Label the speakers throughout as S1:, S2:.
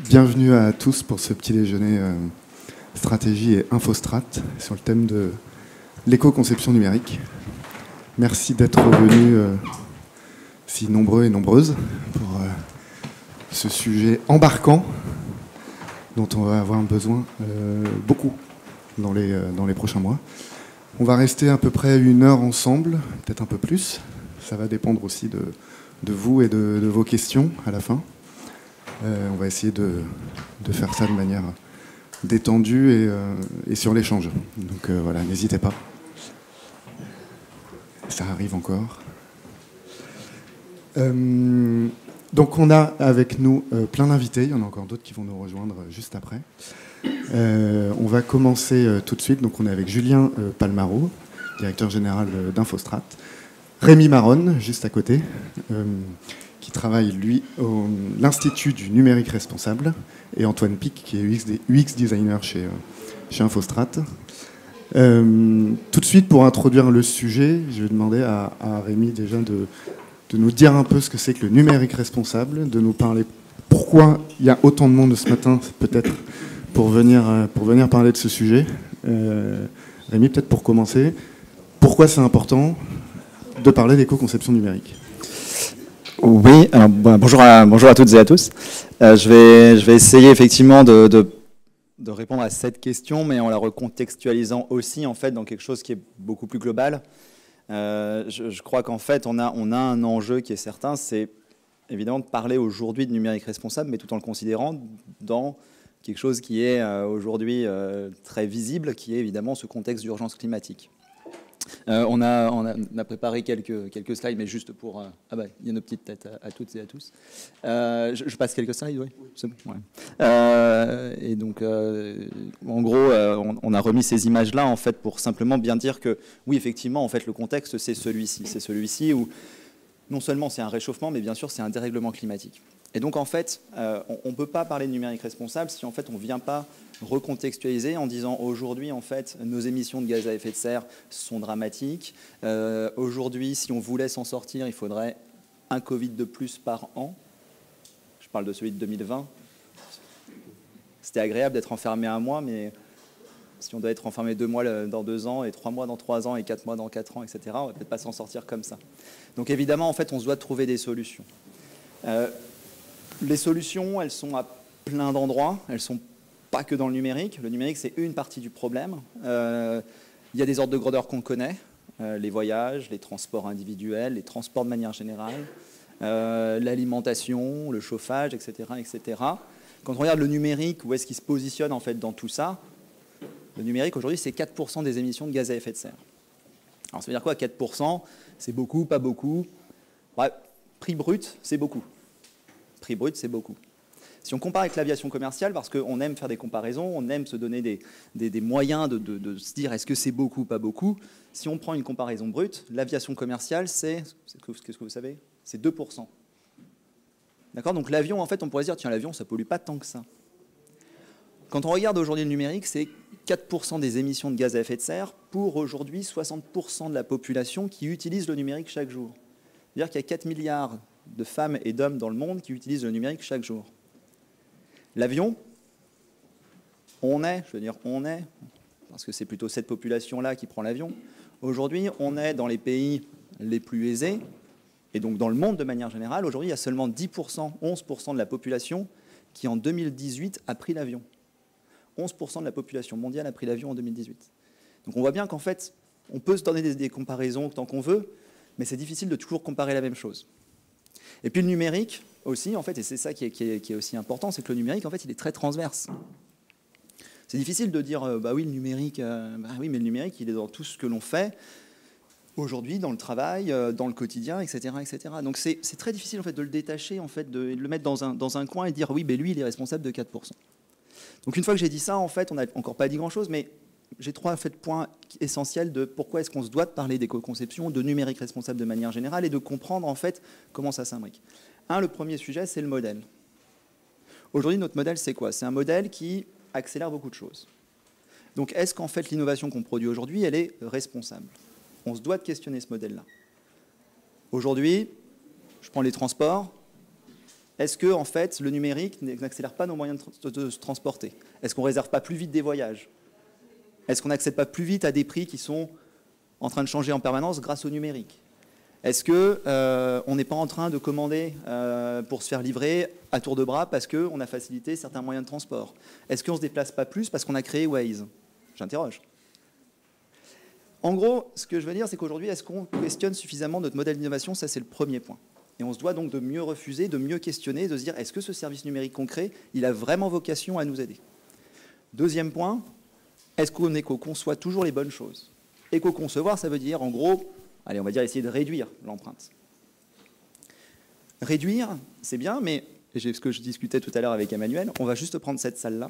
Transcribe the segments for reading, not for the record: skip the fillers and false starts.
S1: Bienvenue à tous pour ce petit déjeuner stratégie et infostrat sur le thème de l'éco-conception numérique. Merci d'être venus si nombreux et nombreuses pour ce sujet embarquant dont on va avoir besoin beaucoup dans les prochains mois. On va rester à peu près 1 heure ensemble, peut-être un peu plus. Ça va dépendre aussi de vous et de vos questions à la fin. On va essayer de faire ça de manière détendue et sur l'échange. Donc voilà, n'hésitez pas. Ça arrive encore. Donc on a avec nous plein d'invités. Il y en a encore d'autres qui vont nous rejoindre juste après. On va commencer tout de suite. Donc on est avec Julien Palmaro, directeur général d'Infostrat. Rémi Maronne, juste à côté, qui travaille, lui, à l'Institut du numérique responsable, et Antoine Pic, qui est UX designer chez Infostrat. Tout de suite, pour introduire le sujet, je vais demander à Rémi déjà de nous dire un peu ce que c'est que le numérique responsable, de nous parler pourquoi il y a autant de monde ce matin, peut-être, pour venir parler de ce sujet. Rémi, peut-être pour commencer, pourquoi c'est important de parler d'éco-conception numérique?
S2: Oui, alors bonjour à toutes et à tous. Je vais essayer effectivement de répondre à cette question, mais en la recontextualisant aussi en fait dans quelque chose qui est beaucoup plus global. Je crois qu'en fait on a un enjeu qui est certain, c'est évidemment de parler aujourd'hui de numérique responsable, mais tout en le considérant dans quelque chose qui est aujourd'hui très visible, qui est évidemment ce contexte d'urgence climatique. On a préparé quelques slides, mais juste pour... il y a nos petites têtes à toutes et à tous. Je passe quelques slides, oui. C'est bon, ouais. Et donc, en gros, on a remis ces images-là, en fait, pour simplement bien dire que, oui, effectivement, en fait, le contexte, c'est celui-ci. C'est celui-ci où, non seulement c'est un réchauffement, mais bien sûr, c'est un dérèglement climatique. Et donc, en fait, on ne peut pas parler de numérique responsable si, en fait, on ne vient pas recontextualiser en disant aujourd'hui, en fait, nos émissions de gaz à effet de serre sont dramatiques. Aujourd'hui, si on voulait s'en sortir, il faudrait un Covid de plus par an. Je parle de celui de 2020. C'était agréable d'être enfermé 1 mois, mais si on doit être enfermé 2 mois dans 2 ans, et 3 mois dans 3 ans, et 4 mois dans 4 ans, etc., on ne va peut-être pas s'en sortir comme ça. Donc évidemment, en fait, on se doit de trouver des solutions. Les solutions, elles sont à plein d'endroits. Elles sont pas que dans le numérique. Le numérique, c'est une partie du problème. Il y a des ordres de grandeur qu'on connaît, les voyages, les transports individuels, les transports de manière générale, l'alimentation, le chauffage, etc., etc. Quand on regarde le numérique, où est-ce qu'il se positionne en fait dans tout ça? Le numérique, aujourd'hui, c'est 4% des émissions de gaz à effet de serre. Alors, ça veut dire quoi, 4%? C'est beaucoup, pas beaucoup? Bref, prix brut, c'est beaucoup. Prix brut, c'est beaucoup. Si on compare avec l'aviation commerciale, parce qu'on aime faire des comparaisons, on aime se donner des moyens de se dire est-ce que c'est beaucoup, pas beaucoup. Si on prend une comparaison brute, l'aviation commerciale, qu'est-ce que vous savez? C'est 2%. D'accord? Donc l'avion, en fait, on pourrait se dire, tiens, l'avion, ça ne pollue pas tant que ça. Quand on regarde aujourd'hui le numérique, c'est 4% des émissions de gaz à effet de serre pour aujourd'hui 60% de la population qui utilise le numérique chaque jour. C'est-à-dire qu'il y a 4 milliards de femmes et d'hommes dans le monde qui utilisent le numérique chaque jour. L'avion, on est, parce que c'est plutôt cette population-là qui prend l'avion. Aujourd'hui, on est dans les pays les plus aisés, et donc dans le monde de manière générale. Aujourd'hui, il y a seulement 10%, 11% de la population qui, en 2018, a pris l'avion. 11% de la population mondiale a pris l'avion en 2018. Donc on voit bien qu'en fait, on peut se donner des comparaisons tant qu'on veut, mais c'est difficile de toujours comparer la même chose. Et puis le numérique aussi, en fait, et c'est ça qui est aussi important, c'est que le numérique, en fait, il est très transverse. C'est difficile de dire, bah oui, le numérique, oui, mais le numérique, il est dans tout ce que l'on fait aujourd'hui, dans le travail, dans le quotidien, etc., etc. Donc c'est très difficile, en fait, de le détacher, en fait, de le mettre dans un coin et dire, oui, mais lui, il est responsable de 4%. Donc une fois que j'ai dit ça, en fait, on n'a encore pas dit grand-chose, mais j'ai 3 points essentiels de pourquoi est-ce qu'on se doit de parler d'éco-conception, de numérique responsable de manière générale et de comprendre en fait comment ça s'imbrique. Le premier sujet, c'est le modèle. Aujourd'hui, notre modèle, c'est quoi? C'est un modèle qui accélère beaucoup de choses. Donc, est-ce qu'en fait, l'innovation qu'on produit aujourd'hui, elle est responsable? On se doit de questionner ce modèle-là. Aujourd'hui, je prends les transports. Est-ce que en fait, le numérique n'accélère pas nos moyens de se transporter? Est-ce qu'on ne réserve pas plus vite des voyages? Est-ce qu'on n'accède pas plus vite à des prix qui sont en train de changer en permanence grâce au numérique? Est-ce qu'on n'est pas en train de commander pour se faire livrer à tour de bras parce qu'on a facilité certains moyens de transport? Est-ce qu'on ne se déplace pas plus parce qu'on a créé Waze? J'interroge. En gros, ce que je veux dire, c'est qu'aujourd'hui, est-ce qu'on questionne suffisamment notre modèle d'innovation? Ça, c'est le premier point. Et on se doit donc de mieux refuser, de mieux questionner, de se dire, est-ce que ce service numérique qu'on crée, il a vraiment vocation à nous aider? Deuxième point, est-ce qu'on éco-conçoit toujours les bonnes choses? Éco-concevoir, ça veut dire, en gros, allez, on va dire essayer de réduire l'empreinte. Réduire, c'est bien, mais, et c'est ce que je discutais tout à l'heure avec Emmanuel, on va juste prendre cette salle-là.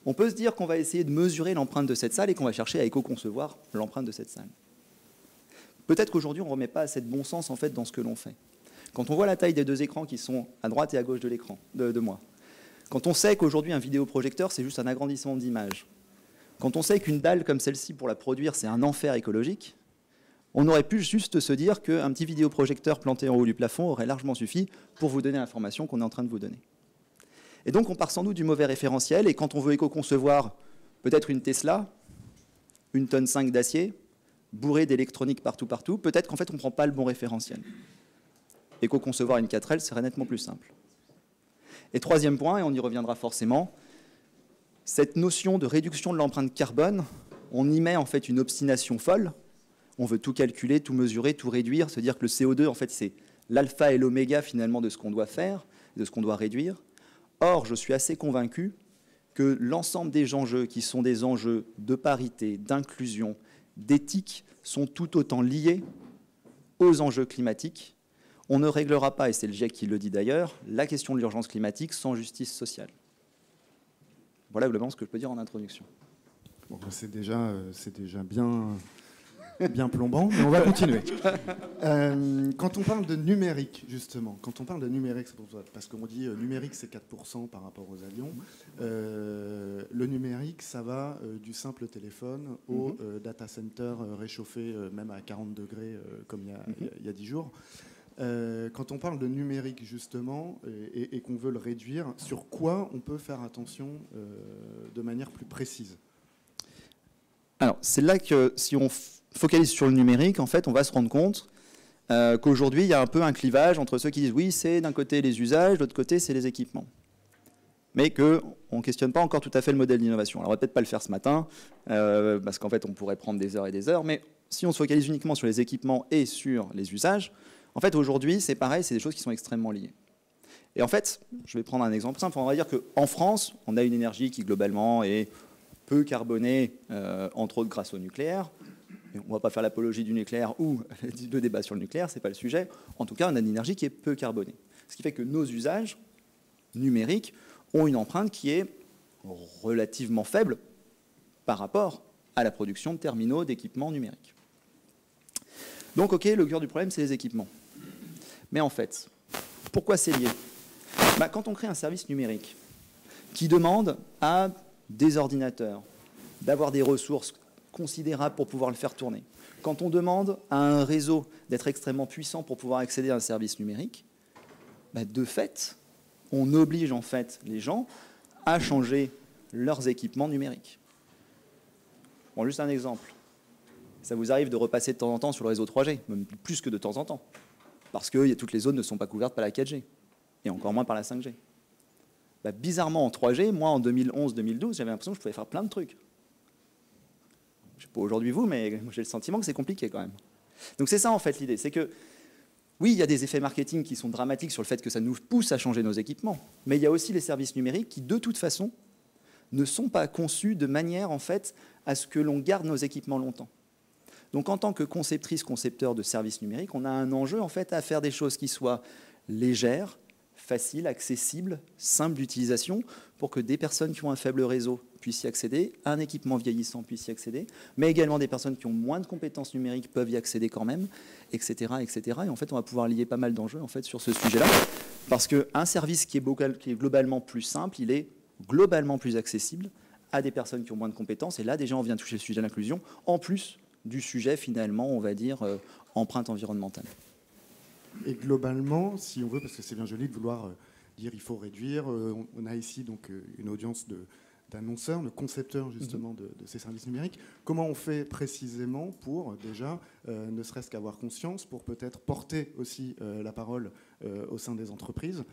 S2: On peut se dire qu'on va essayer de mesurer l'empreinte de cette salle et qu'on va chercher à éco-concevoir l'empreinte de cette salle. Peut-être qu'aujourd'hui, on ne remet pas assez de bon sens en fait, dans ce que l'on fait. Quand on voit la taille des deux écrans qui sont à droite et à gauche de l'écran, de moi, quand on sait qu'aujourd'hui, un vidéoprojecteur, c'est juste un agrandissement d'image, quand on sait qu'une dalle comme celle-ci, pour la produire, c'est un enfer écologique, on aurait pu juste se dire qu'un petit vidéoprojecteur planté en haut du plafond aurait largement suffi pour vous donner l'information qu'on est en train de vous donner. Et donc, on part sans doute du mauvais référentiel, et quand on veut éco-concevoir peut-être une Tesla, 1,5 tonne d'acier, bourrée d'électronique partout, peut-être qu'en fait, on ne prend pas le bon référentiel. Éco-concevoir une 4L serait nettement plus simple. Et troisième point, et on y reviendra forcément, cette notion de réduction de l'empreinte carbone, on y met en fait une obstination folle. On veut tout calculer, tout mesurer, tout réduire, se dire que le CO2, en fait, c'est l'alpha et l'oméga finalement de ce qu'on doit faire, de ce qu'on doit réduire. Or, je suis assez convaincu que l'ensemble des enjeux qui sont des enjeux de parité, d'inclusion, d'éthique, sont tout autant liés aux enjeux climatiques. On ne réglera pas, et c'est le GIEC qui le dit d'ailleurs, la question de l'urgence climatique sans justice sociale. Voilà globalement ce que je peux dire en introduction.
S1: Bon, c'est déjà bien plombant, mais on va continuer. Quand on parle de numérique, justement, c'est pour ça, parce qu'on dit numérique, c'est 4% par rapport aux avions. Le numérique, ça va du simple téléphone au data center réchauffé même à 40 degrés, comme il y a 10 jours. Quand on parle de numérique, justement, et qu'on veut le réduire, sur quoi on peut faire attention de manière plus précise?
S2: Alors, c'est là que si on focalise sur le numérique, en fait, on va se rendre compte qu'aujourd'hui, il y a un peu un clivage entre ceux qui disent oui, c'est d'un côté les usages, de l'autre côté, c'est les équipements. Mais qu'on ne questionne pas encore tout à fait le modèle d'innovation. Alors, on ne va peut-être pas le faire ce matin, parce qu'en fait, on pourrait prendre des heures et des heures, mais si on se focalise uniquement sur les équipements et sur les usages, en fait, aujourd'hui, c'est pareil, c'est des choses qui sont extrêmement liées. Et en fait, je vais prendre un exemple simple. On va dire qu'en France, on a une énergie qui, globalement, est peu carbonée, entre autres grâce au nucléaire. On ne va pas faire l'apologie du nucléaire ou le débat sur le nucléaire, ce n'est pas le sujet. En tout cas, on a une énergie qui est peu carbonée. Ce qui fait que nos usages numériques ont une empreinte qui est relativement faible par rapport à la production de terminaux, d'équipements numériques. Donc, OK, le cœur du problème, c'est les équipements. Mais en fait, pourquoi c'est lié? Quand on crée un service numérique qui demande à des ordinateurs d'avoir des ressources considérables pour pouvoir le faire tourner, quand on demande à un réseau d'être extrêmement puissant pour pouvoir accéder à un service numérique, de fait, on oblige en fait les gens à changer leurs équipements numériques. Bon, juste un exemple. Ça vous arrive de repasser de temps en temps sur le réseau 3G, même plus que de temps en temps, parce que toutes les zones ne sont pas couvertes par la 4G, et encore moins par la 5G. Bizarrement, en 3G, moi, en 2011-2012, j'avais l'impression que je pouvais faire plein de trucs. Je ne sais pas aujourd'hui vous, mais j'ai le sentiment que c'est compliqué quand même. Donc c'est ça, en fait, l'idée. C'est que, oui, il y a des effets marketing qui sont dramatiques sur le fait que ça nous pousse à changer nos équipements, mais il y a aussi les services numériques qui, de toute façon, ne sont pas conçus de manière, en fait, à ce que l'on garde nos équipements longtemps. Donc en tant que conceptrice, concepteur de services numériques, on a un enjeu en fait à faire des choses qui soient légères, faciles, accessibles, simples d'utilisation, pour que des personnes qui ont un faible réseau puissent y accéder, un équipement vieillissant puisse y accéder, mais également des personnes qui ont moins de compétences numériques peuvent y accéder quand même, etc., etc. Et en fait, on va pouvoir lier pas mal d'enjeux en fait sur ce sujet-là, parce qu'un service qui est globalement plus simple, il est globalement plus accessible à des personnes qui ont moins de compétences. Et là, déjà, on vient toucher le sujet de l'inclusion, en plus du sujet, finalement, on va dire, empreinte environnementale.
S1: Et globalement, si on veut, parce que c'est bien joli de vouloir dire il faut réduire, on a ici donc une audience d'annonceurs, de concepteurs justement de ces services numériques. Comment on fait précisément pour déjà, ne serait-ce qu'avoir conscience, pour peut-être porter aussi la parole au sein des entreprises.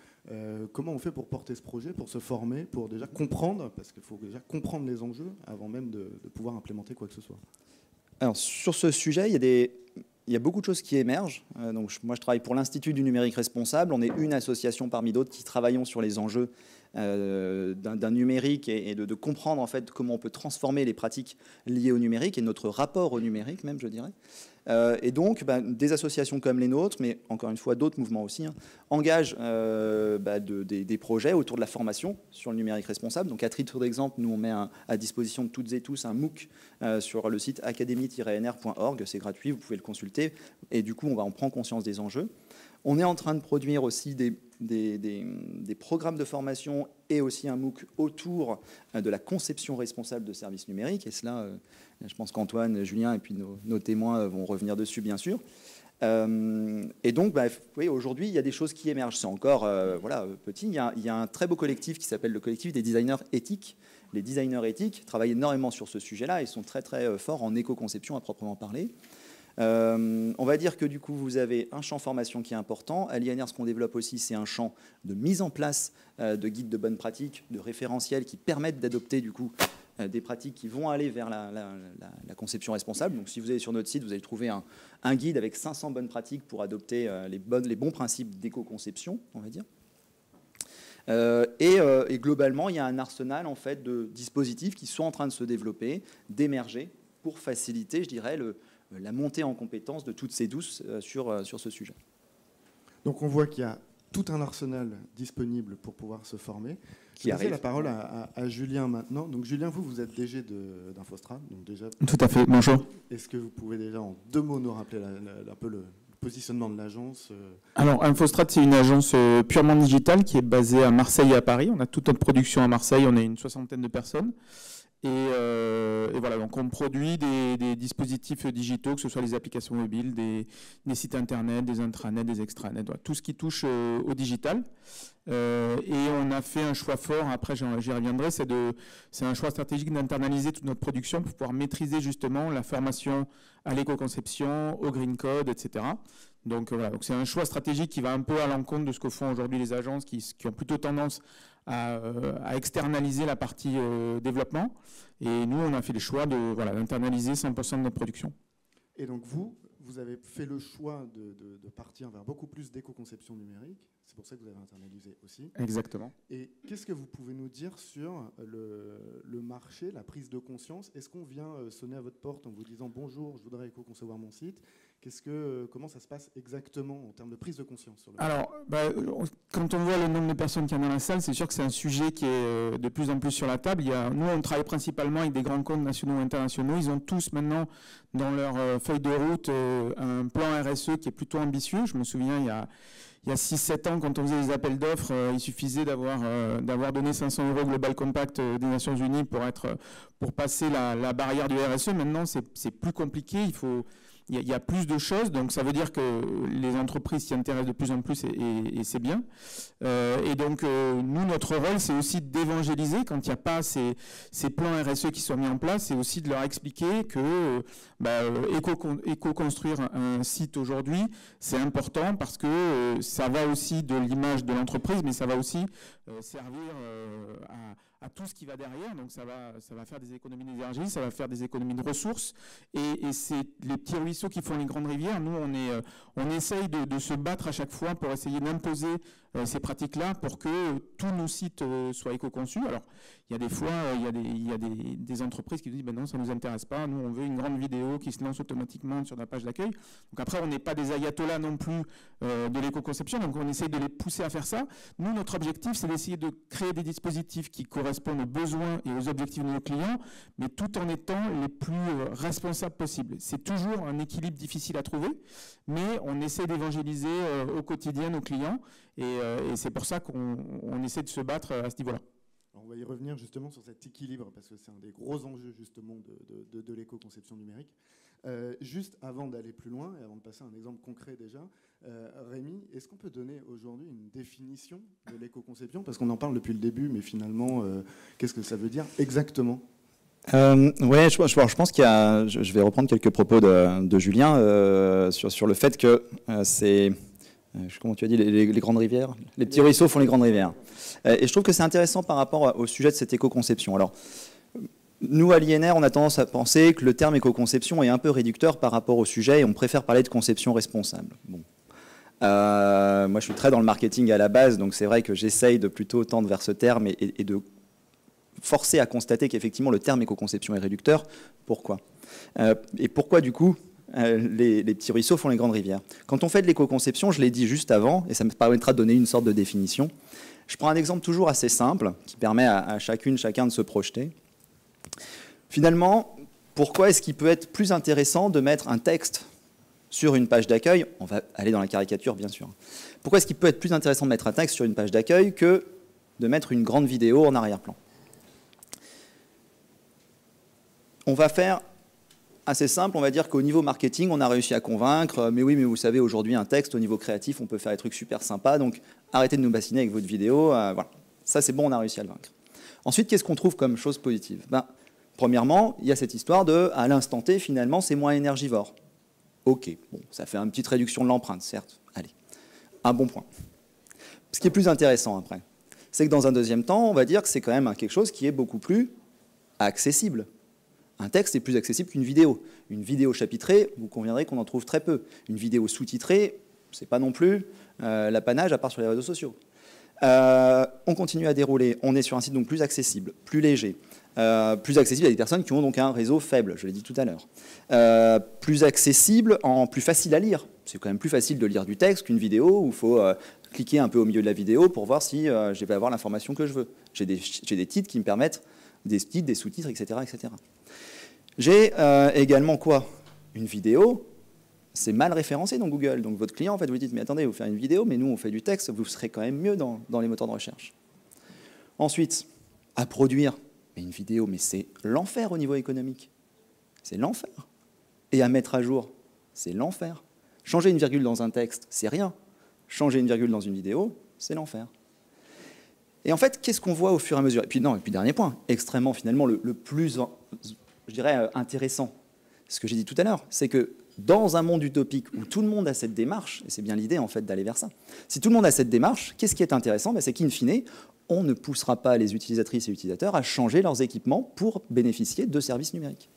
S1: Comment on fait pour porter ce projet, pour se former, pour déjà comprendre, parce qu'il faut déjà comprendre les enjeux avant même de pouvoir implémenter quoi que ce soit.
S2: Alors sur ce sujet, il y a beaucoup de choses qui émergent. Moi, je travaille pour l'Institut du numérique responsable. On est une association parmi d'autres qui travaillons sur les enjeux d'un numérique et de comprendre en fait comment on peut transformer les pratiques liées au numérique et notre rapport au numérique même, je dirais. Et donc, des associations comme les nôtres, mais encore une fois d'autres mouvements aussi, engagent des projets autour de la formation sur le numérique responsable. Donc à titre d'exemple, nous on met à disposition de toutes et tous un MOOC sur le site académie-nr.org. C'est gratuit, vous pouvez le consulter. Et du coup, on prend conscience des enjeux. On est en train de produire aussi des programmes de formation et aussi un MOOC autour de la conception responsable de services numériques. Et cela, je pense qu'Antoine, Julien et puis nos témoins vont revenir dessus, bien sûr. Et donc, oui, aujourd'hui, il y a des choses qui émergent. C'est encore petit. Il y a un très beau collectif qui s'appelle le collectif des designers éthiques. Les designers éthiques travaillent énormément sur ce sujet-là et sont très, très forts en éco-conception à proprement parler. On va dire que du coup, vous avez un champ formation qui est important. À l'INR, ce qu'on développe aussi, c'est un champ de mise en place de guides de bonnes pratiques, de référentiels qui permettent d'adopter du coup des pratiques qui vont aller vers la conception responsable. Donc, si vous allez sur notre site, vous allez trouver un guide avec 500 bonnes pratiques pour adopter les bons principes d'éco-conception, on va dire. Et globalement, il y a un arsenal en fait de dispositifs qui sont en train de se développer, d'émerger pour faciliter, je dirais, la montée en compétence de toutes ces douces sur ce sujet.
S1: Donc on voit qu'il y a tout un arsenal disponible pour pouvoir se former. Je vais passer la parole à Julien maintenant. Donc Julien, vous êtes DG d'Infostrade. Donc déjà,
S3: tout à fait, bonjour.
S1: Est-ce que vous pouvez déjà en 2 mots nous rappeler un peu le positionnement de l'agence?
S3: Alors Infostrade, c'est une agence purement digitale qui est basée à Marseille et à Paris. On a toute notre production à Marseille, on est une 60aine de personnes. Et voilà, donc on produit des dispositifs digitaux, que ce soit les applications mobiles, des sites internet, des intranets, des extranets, voilà, tout ce qui touche au digital. Et on a fait un choix fort, après j'y reviendrai, c'est un choix stratégique d'internaliser toute notre production pour pouvoir maîtriser justement la formation à l'éco-conception, au green code, etc. Donc voilà, donc c'est un choix stratégique qui va un peu à l'encontre de ce que font aujourd'hui les agences qui ont plutôt tendance à externaliser la partie développement. Et nous, on a fait le choix d'internaliser 100% de notre production.
S1: Et donc vous avez fait le choix de partir vers beaucoup plus d'éco-conception numérique. C'est pour ça que vous avez internalisé aussi.
S3: Exactement.
S1: Et qu'est-ce que vous pouvez nous dire sur le marché, la prise de conscience? Est-ce qu'on vient sonner à votre porte en vous disant « Bonjour, je voudrais éco-concevoir mon site ». Comment ça se passe exactement en termes de prise de conscience sur le marché?
S3: Alors, quand on voit le nombre de personnes qu'il y a dans la salle, c'est sûr que c'est un sujet qui est de plus en plus sur la table. Nous, on travaille principalement avec des grands comptes nationaux et internationaux. Ils ont tous maintenant dans leur feuille de route un plan RSE qui est plutôt ambitieux. Je me souviens, il y a 6-7 ans, quand on faisait des appels d'offres, il suffisait d'avoir donné 500 € au Global Compact des Nations Unies pour passer la barrière du RSE. Maintenant, c'est plus compliqué. Il y a plus de choses, donc ça veut dire que les entreprises s'y intéressent de plus en plus et c'est bien. Et donc, nous, notre rôle, c'est aussi d'évangéliser quand il n'y a pas ces plans RSE qui sont mis en place, c'est aussi de leur expliquer que éco-construire un site aujourd'hui, c'est important parce que ça va aussi de l'image de l'entreprise, mais ça va aussi servir à tout ce qui va derrière. Donc ça va faire des économies d'énergie, ça va faire des économies de ressources, et c'est les petits ruisseaux qui font les grandes rivières. Nous, on essaye de se battre à chaque fois pour essayer d'imposer ces pratiques-là pour que tous nos sites soient éco-conçus. Alors, il y a des fois, il y a des entreprises qui nous disent ben non, ça ne nous intéresse pas, nous on veut une grande vidéo qui se lance automatiquement sur la page d'accueil. Donc après, on n'est pas des ayatollahs non plus de l'éco-conception, donc on essaye de les pousser à faire ça. Nous, notre objectif, c'est d'essayer de créer des dispositifs qui correspondent aux besoins et aux objectifs de nos clients, mais tout en étant les plus responsables possibles. C'est toujours un équilibre difficile à trouver, mais on essaie d'évangéliser au quotidien nos clients, et c'est pour ça qu'on essaie de se battre à ce niveau-là.
S1: Alors, on va y revenir justement sur cet équilibre, parce que c'est un des gros enjeux justement de l'éco-conception numérique. Juste avant d'aller plus loin, et avant de passer à un exemple concret déjà, Rémi, est-ce qu'on peut donner aujourd'hui une définition de l'éco-conception? Parce qu'on en parle depuis le début, mais finalement, qu'est-ce que ça veut dire exactement?
S2: Ouais, je pense qu'il y a. Je vais reprendre quelques propos de Julien sur le fait que c'est. Comment tu as dit, les grandes rivières? Les petits ruisseaux font les grandes rivières. Et je trouve que c'est intéressant par rapport au sujet de cette éco-conception. Alors, nous, à l'INR, on a tendance à penser que le terme éco-conception est un peu réducteur par rapport au sujet et on préfère parler de conception responsable. Bon. Moi, je suis très dans le marketing à la base, donc c'est vrai que j'essaye de plutôt tendre vers ce terme et de forcer à constater qu'effectivement le terme éco-conception est réducteur. Pourquoi? Et pourquoi, du coup, les petits ruisseaux font les grandes rivières? Quand on fait de l'éco-conception, je l'ai dit juste avant, et ça me permettra de donner une sorte de définition. Je prends un exemple toujours assez simple, qui permet à chacun de se projeter. Finalement, pourquoi est-ce qu'il peut être plus intéressant de mettre un texte sur une page d'accueil? On va aller dans la caricature, bien sûr. Pourquoi est-ce qu'il peut être plus intéressant de mettre un texte sur une page d'accueil que de mettre une grande vidéo en arrière-plan? On va faire assez simple, on va dire qu'au niveau marketing, on a réussi à convaincre, mais oui, mais vous savez, aujourd'hui, un texte, au niveau créatif, on peut faire des trucs super sympas, donc arrêtez de nous bassiner avec votre vidéo. Voilà. Ça, c'est bon, on a réussi à le vaincre. Ensuite, qu'est-ce qu'on trouve comme chose positive? Premièrement, il y a cette histoire de, à l'instant T, finalement, c'est moins énergivore. Ok, bon, ça fait une petite réduction de l'empreinte, certes. Allez, un bon point. Ce qui est plus intéressant après, c'est que dans un deuxième temps, on va dire que c'est quand même quelque chose qui est beaucoup plus accessible. Un texte est plus accessible qu'une vidéo. Une vidéo chapitrée, vous conviendrez qu'on en trouve très peu. Une vidéo sous-titrée, c'est pas non plus l'apanage, à part sur les réseaux sociaux. On continue à dérouler. On est sur un site donc plus accessible, plus léger, plus accessible à des personnes qui ont donc un réseau faible, je l'ai dit tout à l'heure. Plus accessible, plus facile à lire. C'est quand même plus facile de lire du texte qu'une vidéo où il faut cliquer un peu au milieu de la vidéo pour voir si je vais avoir l'information que je veux. J'ai des titres qui me permettent, des titres, des sous-titres, etc., etc. J'ai également quoi? Une vidéo, c'est mal référencé dans Google. Donc votre client, en fait, vous dites, mais attendez, vous faites une vidéo, mais nous, on fait du texte, vous serez quand même mieux dans les moteurs de recherche. Ensuite, à produire, mais une vidéo, mais c'est l'enfer au niveau économique. C'est l'enfer. Et à mettre à jour, c'est l'enfer. Changer une virgule dans un texte, c'est rien. Changer une virgule dans une vidéo, c'est l'enfer. Et en fait, qu'est-ce qu'on voit au fur et à mesure? Et puis dernier point, extrêmement, finalement, le plus, je dirais, intéressant, ce que j'ai dit tout à l'heure, c'est que dans un monde utopique où tout le monde a cette démarche, et c'est bien l'idée en fait d'aller vers ça, si tout le monde a cette démarche, qu'est-ce qui est intéressant? C'est qu'in fine, on ne poussera pas les utilisatrices et utilisateurs à changer leurs équipements pour bénéficier de services numériques.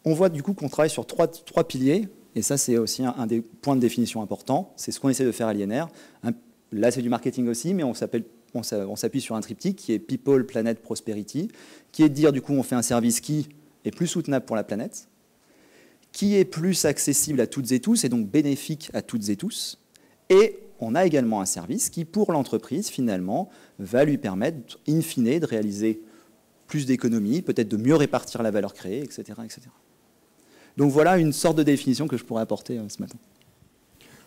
S2: On voit du coup qu'on travaille sur trois piliers, et ça c'est aussi un des points de définition importants, c'est ce qu'on essaie de faire à l'INR. Là c'est du marketing aussi, mais on s'appuie sur un triptyque qui est People, Planet, Prosperity, qui est de dire du coup on fait un service qui est plus soutenable pour la planète, qui est plus accessible à toutes et tous et donc bénéfique à toutes et tous, et on a également un service qui pour l'entreprise finalement va lui permettre in fine de réaliser plus d'économies, peut-être de mieux répartir la valeur créée, etc., etc. Donc voilà une sorte de définition que je pourrais apporter ce matin.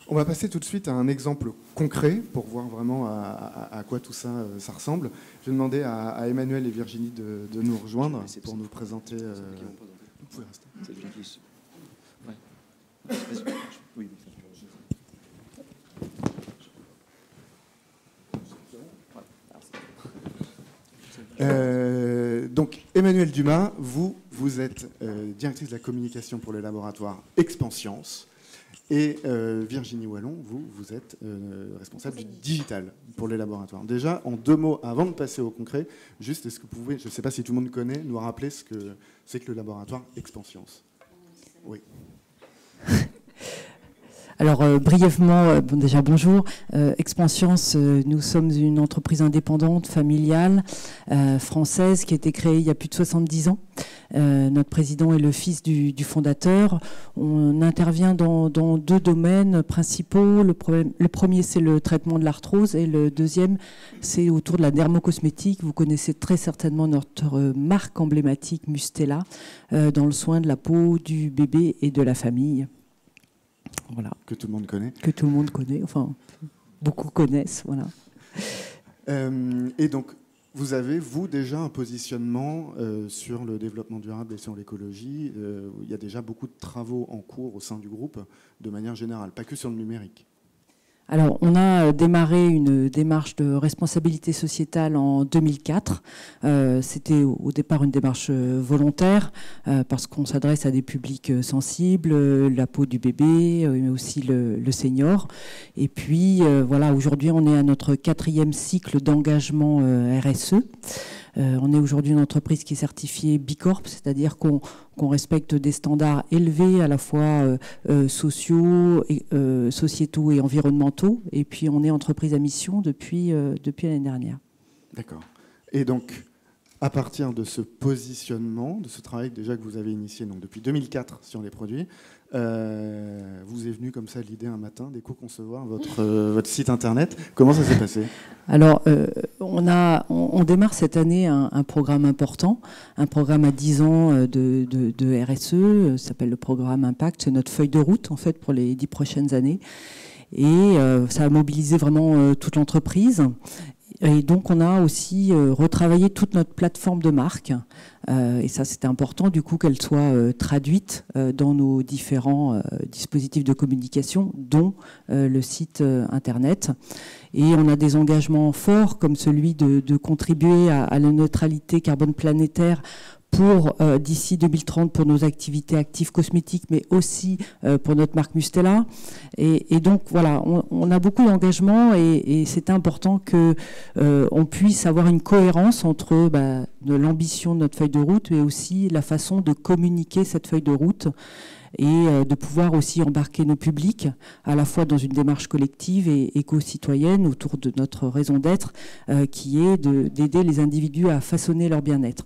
S1: On va passer tout de suite à un exemple concret pour voir vraiment à quoi tout ça, ça ressemble. Je vais demander à Emmanuel et Virginie de nous rejoindre pour nous présenter. Vous pouvez rester.
S2: Oui.
S1: Donc Emmanuel Dumas, vous êtes directrice de la communication pour le laboratoire Expanscience. Et Virginie Wallon, vous êtes responsable du digital pour les laboratoires. Déjà, en 2 mots, avant de passer au concret, juste, est-ce que vous pouvez, je ne sais pas si tout le monde connaît, nous rappeler ce que c'est que le laboratoire Expanscience? Oui.
S4: Alors, brièvement, déjà bonjour. Expanscience, nous sommes une entreprise indépendante, familiale, française, qui a été créée il y a plus de 70 ans. Notre président est le fils du fondateur. On intervient dans 2 domaines principaux. Le premier, c'est le traitement de l'arthrose, et le deuxième, c'est autour de la dermocosmétique. Vous connaissez très certainement notre marque emblématique Mustela, dans le soin de la peau du bébé et de la famille. Voilà.
S1: Que tout le monde connaît.
S4: Que tout le monde connaît, enfin, beaucoup connaissent, voilà.
S1: Et donc, Vous avez, vous, déjà un positionnement sur le développement durable et sur l'écologie. Il y a déjà beaucoup de travaux en cours au sein du groupe, de manière générale, pas que sur le numérique.
S4: Alors, on a démarré une démarche de responsabilité sociétale en 2004. C'était au départ une démarche volontaire parce qu'on s'adresse à des publics sensibles, la peau du bébé, mais aussi le senior. Et puis, voilà, aujourd'hui, on est à notre 4e cycle d'engagement RSE. On est aujourd'hui une entreprise qui est certifiée Bicorp, c'est-à-dire qu'on respecte des standards élevés à la fois sociaux, sociétaux et environnementaux. Et puis on est entreprise à mission depuis l'année dernière. D'accord.
S1: Et donc, à partir de ce positionnement, de ce travail déjà que vous avez initié donc depuis 2004 sur les produits, vous est venu comme ça l'idée un matin d'éco-concevoir votre site internet. Comment ça s'est passé?
S4: Alors, on démarre cette année un programme important, un programme à 10 ans de RSE, ça s'appelle le programme Impact, c'est notre feuille de route en fait pour les 10 prochaines années. Et ça a mobilisé vraiment toute l'entreprise. Et donc, on a aussi retravaillé toute notre plateforme de marque. Et ça, c'était important, du coup, qu'elle soit traduite dans nos différents dispositifs de communication, dont le site Internet. Et on a des engagements forts, comme celui de contribuer à la neutralité carbone planétaire pour d'ici 2030 pour nos activités actives cosmétiques, mais aussi pour notre marque Mustela. Et donc voilà, on a beaucoup d'engagements et c'est important que on puisse avoir une cohérence entre de l'ambition de notre feuille de route, mais aussi la façon de communiquer cette feuille de route et de pouvoir aussi embarquer nos publics à la fois dans une démarche collective et éco-citoyenne autour de notre raison d'être qui est d'aider les individus à façonner leur bien-être.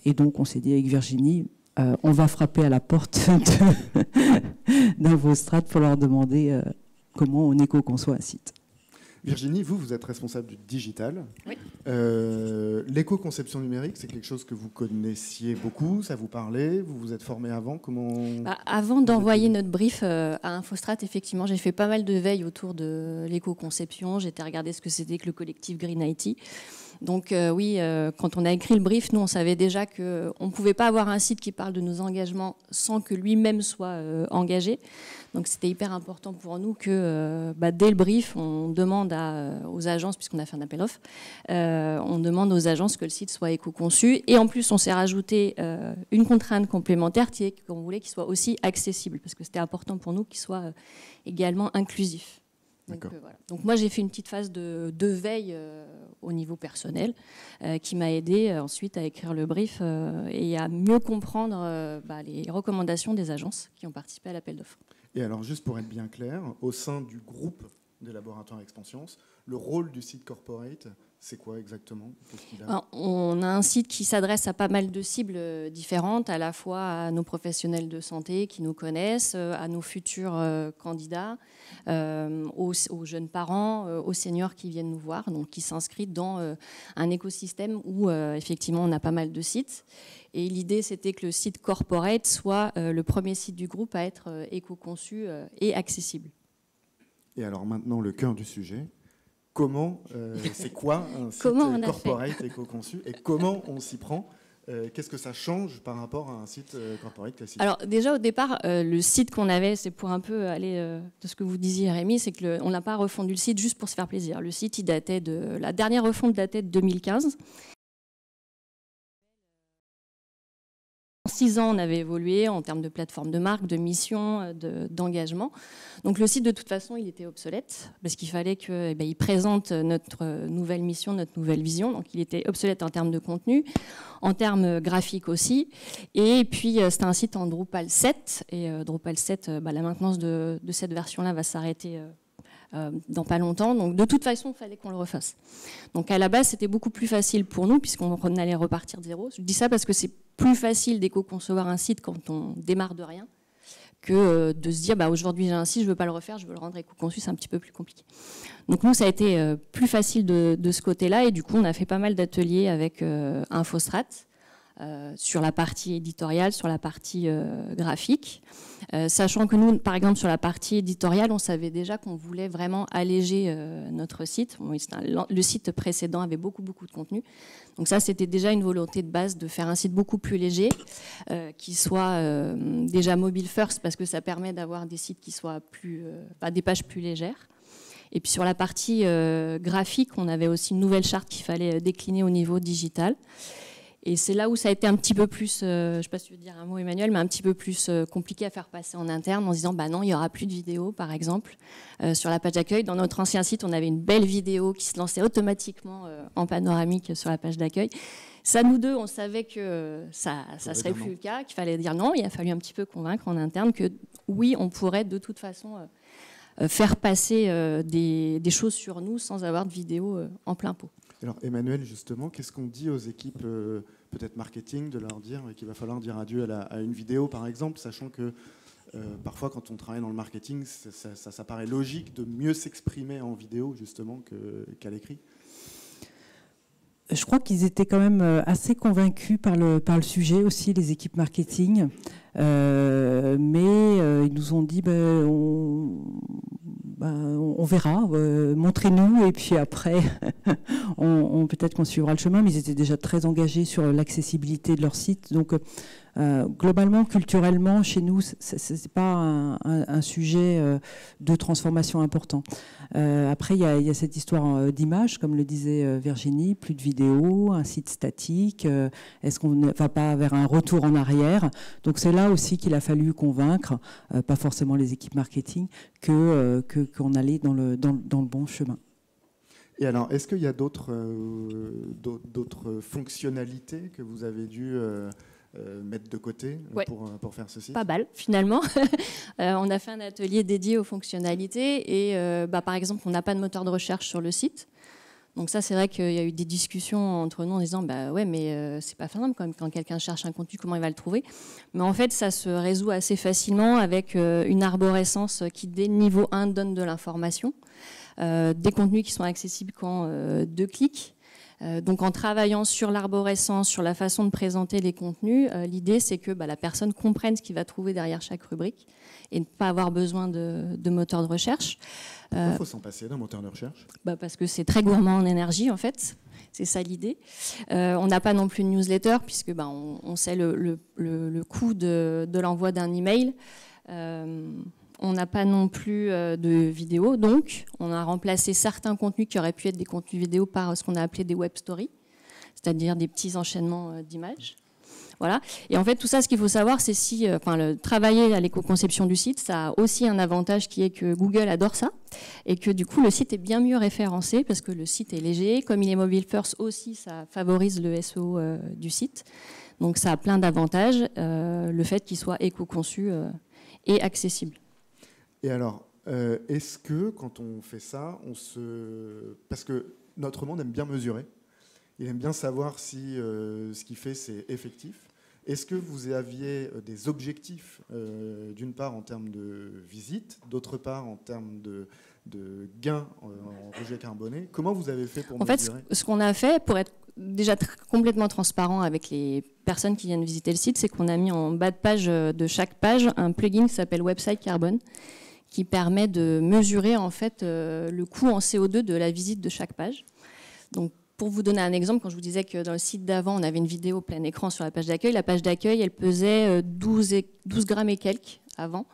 S4: Et donc on s'est dit avec Virginie, on va frapper à la porte d'Infostrate pour leur demander comment on éco-conçoit un site.
S1: Virginie, vous êtes responsable du digital.
S5: Oui.
S1: L'éco-conception numérique, c'est quelque chose que vous connaissiez beaucoup, ça vous parlait, vous vous êtes formé avant, comment...
S5: Avant d'envoyer notre brief à Infostrate, effectivement, j'ai fait pas mal de veille autour de l'éco-conception, j'ai été regarder ce que c'était que le collectif Green IT. Donc oui, quand on a écrit le brief, nous on savait déjà qu'on ne pouvait pas avoir un site qui parle de nos engagements sans que lui-même soit engagé. Donc c'était hyper important pour nous que dès le brief, on demande aux agences, puisqu'on a fait un appel-offre, on demande aux agences que le site soit éco-conçu. Et en plus, on s'est rajouté une contrainte complémentaire qui est qu'on voulait qu'il soit aussi accessible, parce que c'était important pour nous qu'il soit également inclusif. Donc, voilà. Donc moi j'ai fait une petite phase de veille au niveau personnel qui m'a aidé ensuite à écrire le brief et à mieux comprendre les recommandations des agences qui ont participé à l'appel d'offres.
S1: Et alors juste pour être bien clair, au sein du groupe des laboratoires Expansions, le rôle du site corporate, c'est quoi exactement?
S5: On a un site qui s'adresse à pas mal de cibles différentes, à la fois à nos professionnels de santé qui nous connaissent, à nos futurs candidats, aux jeunes parents, aux seniors qui viennent nous voir, donc qui s'inscrivent dans un écosystème où effectivement on a pas mal de sites. Et l'idée, c'était que le site corporate soit le premier site du groupe à être éco-conçu et accessible.
S1: Et alors maintenant, le cœur du sujet. Comment, c'est quoi un site corporate éco-conçu et comment on s'y prend? Qu'est-ce que ça change par rapport à un site corporate classique?
S5: Alors déjà au départ, le site qu'on avait, c'est pour un peu aller de ce que vous disiez Rémi, c'est qu'on n'a pas refondu le site juste pour se faire plaisir. Le site, il datait la dernière refonte datait de 2015. En 6 ans, on avait évolué en termes de plateforme de marque, de mission, d'engagement. Donc le site, de toute façon, il était obsolète parce qu'il fallait qu'il présente notre nouvelle mission, notre nouvelle vision. Donc il était obsolète en termes de contenu, en termes graphiques aussi. Et puis c'était un site en Drupal 7. Et Drupal 7, la maintenance de cette version-là va s'arrêter dans pas longtemps. Donc de toute façon, il fallait qu'on le refasse. Donc à la base, c'était beaucoup plus facile pour nous puisqu'on allait repartir de zéro. Je dis ça parce que c'est plus facile d'éco-concevoir un site quand on démarre de rien que de se dire aujourd'hui j'ai un site, je ne veux pas le refaire, je veux le rendre éco-conçu, c'est un petit peu plus compliqué. Donc nous, ça a été plus facile de ce côté-là et du coup, on a fait pas mal d'ateliers avec Infostrate sur la partie éditoriale, sur la partie graphique. Sachant que nous, par exemple, sur la partie éditoriale, on savait déjà qu'on voulait vraiment alléger notre site. Le site précédent avait beaucoup de contenu. Donc ça, c'était déjà une volonté de base de faire un site beaucoup plus léger, qui soit déjà mobile first, parce que ça permet d'avoir des sites qui soient des pages plus légères. Et puis sur la partie graphique, on avait aussi une nouvelle charte qu'il fallait décliner au niveau digital. Et c'est là où ça a été un petit peu plus, je ne sais pas si tu veux dire un mot Emmanuel, mais un petit peu plus compliqué à faire passer en interne en disant non, il n'y aura plus de vidéo par exemple sur la page d'accueil. Dans notre ancien site, on avait une belle vidéo qui se lançait automatiquement en panoramique sur la page d'accueil. Ça, nous deux, on savait que ça ne serait plus le cas, qu'il fallait dire non. Il a fallu un petit peu convaincre en interne que oui, on pourrait de toute façon faire passer des choses sur nous sans avoir de vidéo en plein pot.
S1: Alors Emmanuel, justement, qu'est-ce qu'on dit aux équipes peut-être marketing de leur dire qu'il va falloir dire adieu à une vidéo par exemple, sachant que parfois quand on travaille dans le marketing, ça paraît logique de mieux s'exprimer en vidéo justement qu'à l'écrit.
S4: Je crois qu'ils étaient quand même assez convaincus par le sujet aussi, les équipes marketing. Mais ils nous ont dit on verra, montrez-nous et puis après peut-être qu'on suivra le chemin, mais ils étaient déjà très engagés sur l'accessibilité de leur site. Donc globalement, culturellement, chez nous, c'est pas un sujet de transformation important. Après, il y a cette histoire d'image, comme le disait Virginie, plus de vidéos, un site statique. Est-ce qu'on ne va pas vers un retour en arrière? Donc c'est là aussi qu'il a fallu convaincre, pas forcément les équipes marketing, qu'on allait dans le bon chemin.
S1: Et alors, est-ce qu'il y a d'autres fonctionnalités que vous avez dû mettre de côté pour faire ceci?
S5: Pas mal, finalement. On a fait un atelier dédié aux fonctionnalités et par exemple, on n'a pas de moteur de recherche sur le site. Donc ça, c'est vrai qu'il y a eu des discussions entre nous en disant ouais, mais c'est pas simple quand même, quand quelqu'un cherche un contenu, comment il va le trouver? Mais en fait, ça se résout assez facilement avec une arborescence qui, dès le niveau 1, donne de l'information, des contenus qui sont accessibles qu'en 2 clics. Donc en travaillant sur l'arborescence, sur la façon de présenter les contenus, l'idée c'est que la personne comprenne ce qu'il va trouver derrière chaque rubrique et ne pas avoir besoin de moteur de recherche.
S1: Pourquoi il faut s'en passer d'un moteur de recherche?
S5: Parce que c'est très gourmand en énergie en fait, c'est ça l'idée. On n'a pas non plus de newsletter puisque on sait le coût de l'envoi d'un email. On n'a pas non plus de vidéos, donc on a remplacé certains contenus qui auraient pu être des contenus vidéo par ce qu'on a appelé des web stories, c'est-à-dire des petits enchaînements d'images. Voilà. Et en fait, tout ça, ce qu'il faut savoir, c'est travailler à l'éco-conception du site, ça a aussi un avantage qui est que Google adore ça et que du coup, le site est bien mieux référencé parce que le site est léger. Comme il est mobile first aussi, ça favorise le SEO du site. Donc ça a plein d'avantages, le fait qu'il soit éco-conçu et accessible.
S1: Et alors, est-ce que quand on fait ça, parce que notre monde aime bien mesurer, il aime bien savoir si ce qu'il fait, c'est effectif. Est-ce que vous aviez des objectifs, d'une part en termes de visite, d'autre part en termes de gains en rejet carboné? Comment vous avez fait pour mesurer?
S5: En fait, ce qu'on a fait, pour être déjà complètement transparent avec les personnes qui viennent visiter le site, c'est qu'on a mis en bas de page de chaque page un plugin qui s'appelle Website Carbon, qui permet de mesurer en fait le coût en CO2 de la visite de chaque page. Donc, pour vous donner un exemple, quand je vous disais que dans le site d'avant, on avait une vidéo plein écran sur la page d'accueil, elle pesait 12 grammes et quelques avant.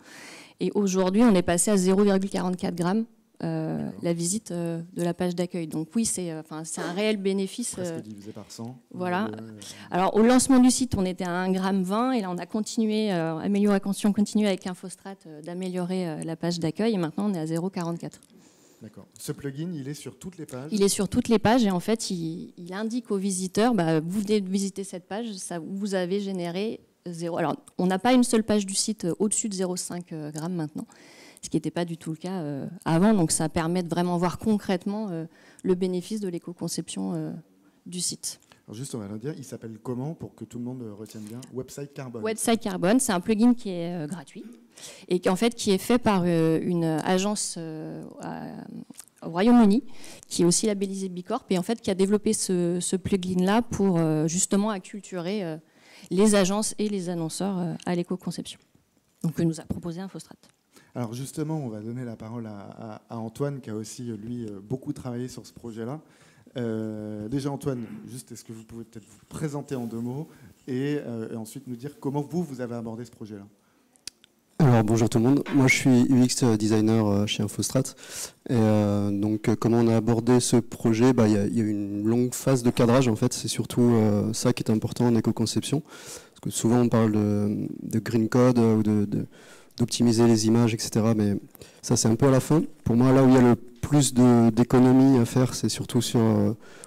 S5: Et aujourd'hui, on est passé à 0,44 grammes la visite de la page d'accueil. Donc oui, c'est un réel bénéfice.
S1: Presque divisé par 100.
S5: Voilà. Alors au lancement du site, on était à 1,20 g et là on a continué, on continue avec Infostrat d'améliorer la page d'accueil et maintenant on est à 0,44.
S1: D'accord. Ce plugin, il est sur toutes les pages?
S5: Il est sur toutes les pages et en fait, il indique aux visiteurs, vous venez de visiter cette page, vous avez généré 0. Alors, on n'a pas une seule page du site au-dessus de 0,5 grammes maintenant, ce qui n'était pas du tout le cas avant. Donc, ça permet de vraiment voir concrètement le bénéfice de l'éco-conception du site.
S1: Alors juste, on va le dire, il s'appelle comment pour que tout le monde retienne bien? Website Carbon.
S5: Website Carbon, c'est un plugin qui est gratuit et qui est fait par une agence au Royaume-Uni, qui est aussi labellisé Bicorp, et en fait qui a développé ce plugin-là pour justement acculturer les agences et les annonceurs à l'éco-conception. Donc que nous a proposé Infostrat.
S1: Alors justement, on va donner la parole à Antoine, qui a aussi, lui, beaucoup travaillé sur ce projet-là. Déjà, Antoine, juste, est-ce que vous pouvez peut-être vous présenter en 2 mots et ensuite nous dire comment vous avez abordé ce projet-là?
S6: Alors bonjour tout le monde, moi je suis UX designer chez Infostrat et donc comment on a abordé ce projet, il y a eu une longue phase de cadrage en fait, c'est surtout ça qui est important en éco-conception, parce que souvent on parle de green code ou d'optimiser les images, etc. Mais ça c'est un peu à la fin. Pour moi là où il y a le plus d'économies à faire, c'est surtout sur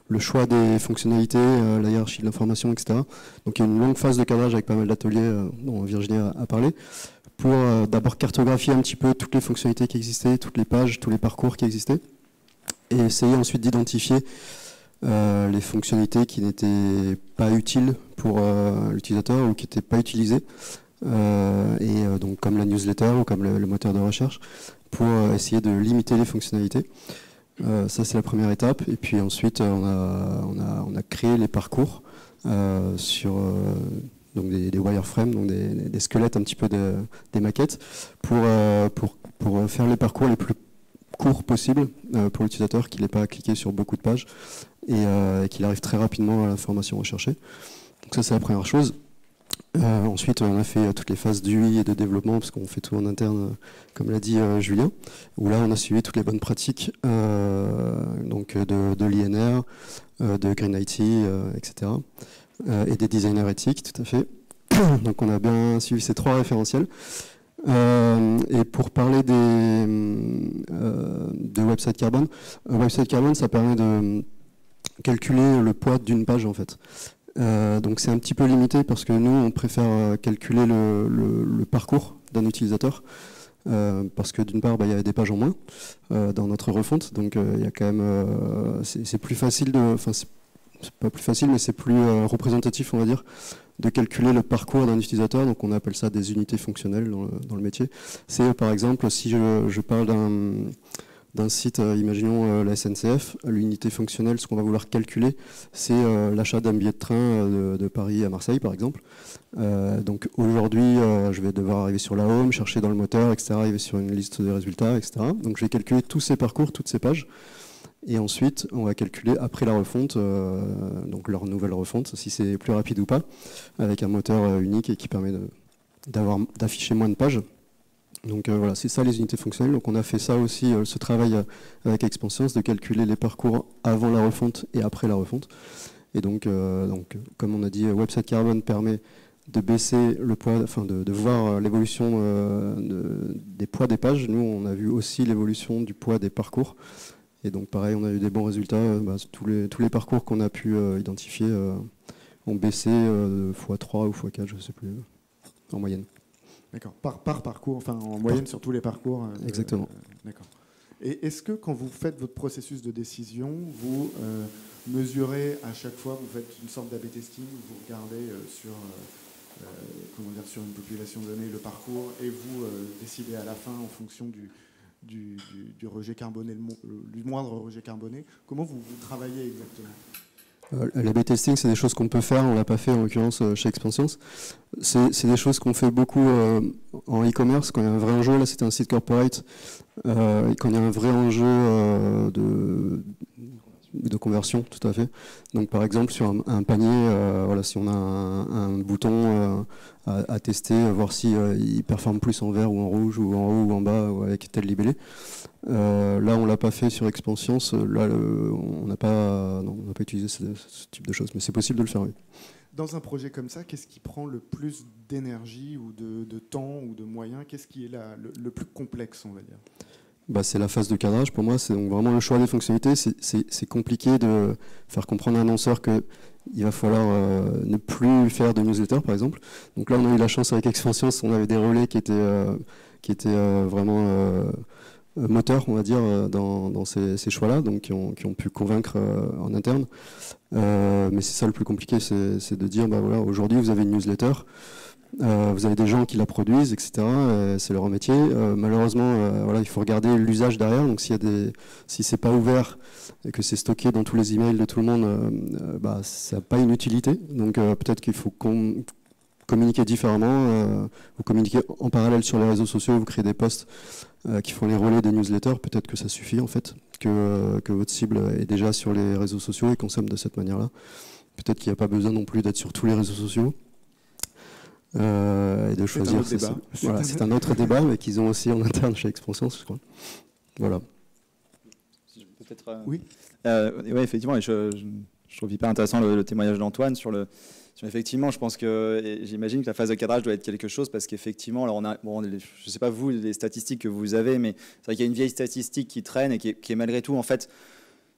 S6: le choix des fonctionnalités, la hiérarchie de l'information, etc. Donc il y a une longue phase de cadrage avec pas mal d'ateliers dont Virginie a parlé, pour d'abord cartographier un petit peu toutes les fonctionnalités qui existaient, toutes les pages, tous les parcours qui existaient, et essayer ensuite d'identifier les fonctionnalités qui n'étaient pas utiles pour l'utilisateur ou qui n'étaient pas utilisées, donc comme la newsletter ou comme le moteur de recherche, pour essayer de limiter les fonctionnalités. Ça c'est la première étape, et puis ensuite on a créé les parcours sur donc des wireframes, donc des squelettes un petit peu des maquettes, pour faire les parcours les plus courts possibles pour l'utilisateur, qu'il n'ait pas à cliquer sur beaucoup de pages et qu'il arrive très rapidement à l'information recherchée. Donc ça c'est la première chose. Ensuite on a fait toutes les phases d'UI et de développement, parce qu'on fait tout en interne, comme l'a dit Julien, où là on a suivi toutes les bonnes pratiques donc de l'INR, de Green IT, etc. Et des designers éthiques, tout à fait. Donc on a bien suivi ces 3 référentiels. Et pour parler de Website Carbon, Website Carbon, ça permet de calculer le poids d'une page en fait. Donc c'est un petit peu limité, parce que nous on préfère calculer le parcours d'un utilisateur, parce que d'une part il y a des pages en moins dans notre refonte, donc il y a quand même c'est plus facile c'est pas plus facile, mais c'est plus représentatif, on va dire, de calculer le parcours d'un utilisateur. Donc on appelle ça des unités fonctionnelles dans le métier. C'est par exemple, si je parle d'un site, imaginons la SNCF, l'unité fonctionnelle, ce qu'on va vouloir calculer, c'est l'achat d'un billet de train de Paris à Marseille, par exemple. Donc aujourd'hui, je vais devoir arriver sur la home, chercher dans le moteur, etc., arriver sur une liste de résultats, etc. Donc je vais calculer tous ces parcours, toutes ces pages. Et ensuite, on va calculer après la refonte, donc leur nouvelle refonte, si c'est plus rapide ou pas, avec un moteur unique et qui permet d'afficher moins de pages. Donc voilà, c'est ça les unités fonctionnelles. Donc on a fait ça aussi, ce travail avec Expansions, de calculer les parcours avant la refonte et après la refonte. Et donc comme on a dit, Website Carbon permet de baisser le poids, enfin de voir l'évolution des poids des pages. Nous, on a vu aussi l'évolution du poids des parcours. Et donc pareil, on a eu des bons résultats. Tous les parcours qu'on a pu identifier ont baissé x3 ou x4, je ne sais plus, en moyenne.
S1: D'accord, par parcours, enfin en moyenne sur tous les parcours.
S6: Exactement.
S1: D'accord. Et est-ce que quand vous faites votre processus de décision, vous mesurez à chaque fois, vous faites une sorte d'A/B testing, vous regardez sur une population donnée le parcours, et vous décidez à la fin en fonction du rejet carboné, du moindre rejet carboné. Comment vous travaillez exactement?
S6: L'A/B testing, c'est des choses qu'on peut faire, on ne l'a pas fait en l'occurrence chez Expansions. C'est des choses qu'on fait beaucoup en e-commerce, quand il y a un vrai enjeu. Là, c'était un site corporate, quand il y a un vrai enjeu de conversion, tout à fait. Donc par exemple, sur un panier, si on a un bouton à tester, voir si il performe plus en vert ou en rouge, ou en haut ou en bas, ou avec tel libellé. Là, on l'a pas fait sur Expansions. Là, on n'a pas utilisé ce type de choses, mais c'est possible de le faire, oui.
S1: Dans un projet comme ça, qu'est-ce qui prend le plus d'énergie ou de temps ou de moyens? Qu'est-ce qui est le plus complexe, on va dire?
S6: C'est la phase de cadrage. Pour moi, c'est donc vraiment le choix des fonctionnalités. C'est compliqué de faire comprendre à un annonceur qu'il va falloir ne plus faire de newsletter, par exemple. Donc là, on a eu la chance avec Expansions, on avait des relais qui étaient vraiment moteurs, on va dire, dans ces choix-là, donc qui ont pu convaincre en interne. Mais c'est ça le plus compliqué, c'est de dire, aujourd'hui, vous avez une newsletter. Vous avez des gens qui la produisent, etc. C'est leur métier. Malheureusement, voilà, il faut regarder l'usage derrière. Donc si c'est pas ouvert et que c'est stocké dans tous les emails de tout le monde, ça n'a pas une utilité. Donc peut-être qu'il faut communiquer différemment. Vous communiquez en parallèle sur les réseaux sociaux, vous créez des posts qui font les relais des newsletters. Peut-être que ça suffit en fait, que votre cible est déjà sur les réseaux sociaux et consomme de cette manière-là. Peut-être qu'il n'y a pas besoin non plus d'être sur tous les réseaux sociaux. Et de choisir. Voilà, c'est un autre débat, mais qu'ils ont aussi en interne chez Expansion, je crois. Voilà.
S2: Peut-être. Oui. Ouais, effectivement, et je trouve hyper intéressant le témoignage d'Antoine sur effectivement, je pense que j'imagine que la phase de cadrage doit être quelque chose parce qu'effectivement, alors je ne sais pas vous les statistiques que vous avez, mais c'est vrai qu'il y a une vieille statistique qui traîne et qui est malgré tout en fait.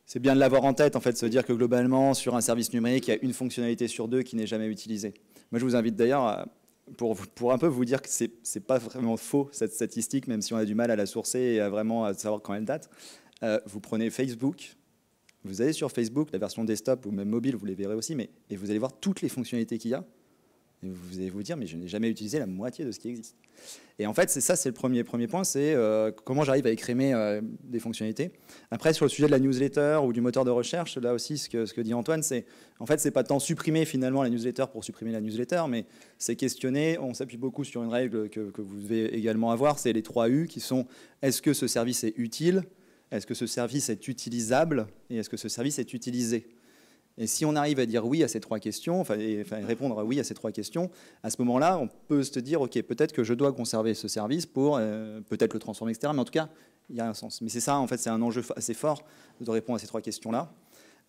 S2: C'est bien de l'avoir en tête, en fait, se dire que globalement, sur un service numérique, il y a une fonctionnalité sur deux qui n'est jamais utilisée. Moi, je vous invite d'ailleurs pour un peu vous dire que c'est pas vraiment faux, cette statistique, même si on a du mal à la sourcer et à savoir quand elle date. Vous prenez Facebook, vous allez sur Facebook, la version desktop ou même mobile, vous les verrez aussi, et vous allez voir toutes les fonctionnalités qu'il y a. Et vous allez vous dire, mais je n'ai jamais utilisé la moitié de ce qui existe. Et en fait, c'est le premier point, c'est comment j'arrive à écrémer des fonctionnalités. Après, sur le sujet de la newsletter ou du moteur de recherche, là aussi, ce que dit Antoine, c'est en fait, c'est pas tant supprimer finalement la newsletter pour supprimer la newsletter, mais c'est questionner. On s'appuie beaucoup sur une règle que vous devez également avoir, c'est les 3 U qui sont est-ce que ce service est utile, est-ce que ce service est utilisable et est-ce que ce service est utilisé. Et si on arrive à dire oui à ces 3 questions, répondre oui à ces 3 questions, à ce moment-là, on peut se dire, OK, peut-être que je dois conserver ce service pour peut-être le transformer, etc. Mais en tout cas, il y a un sens. Mais c'est ça, en fait, c'est un enjeu assez fort de répondre à ces 3 questions-là.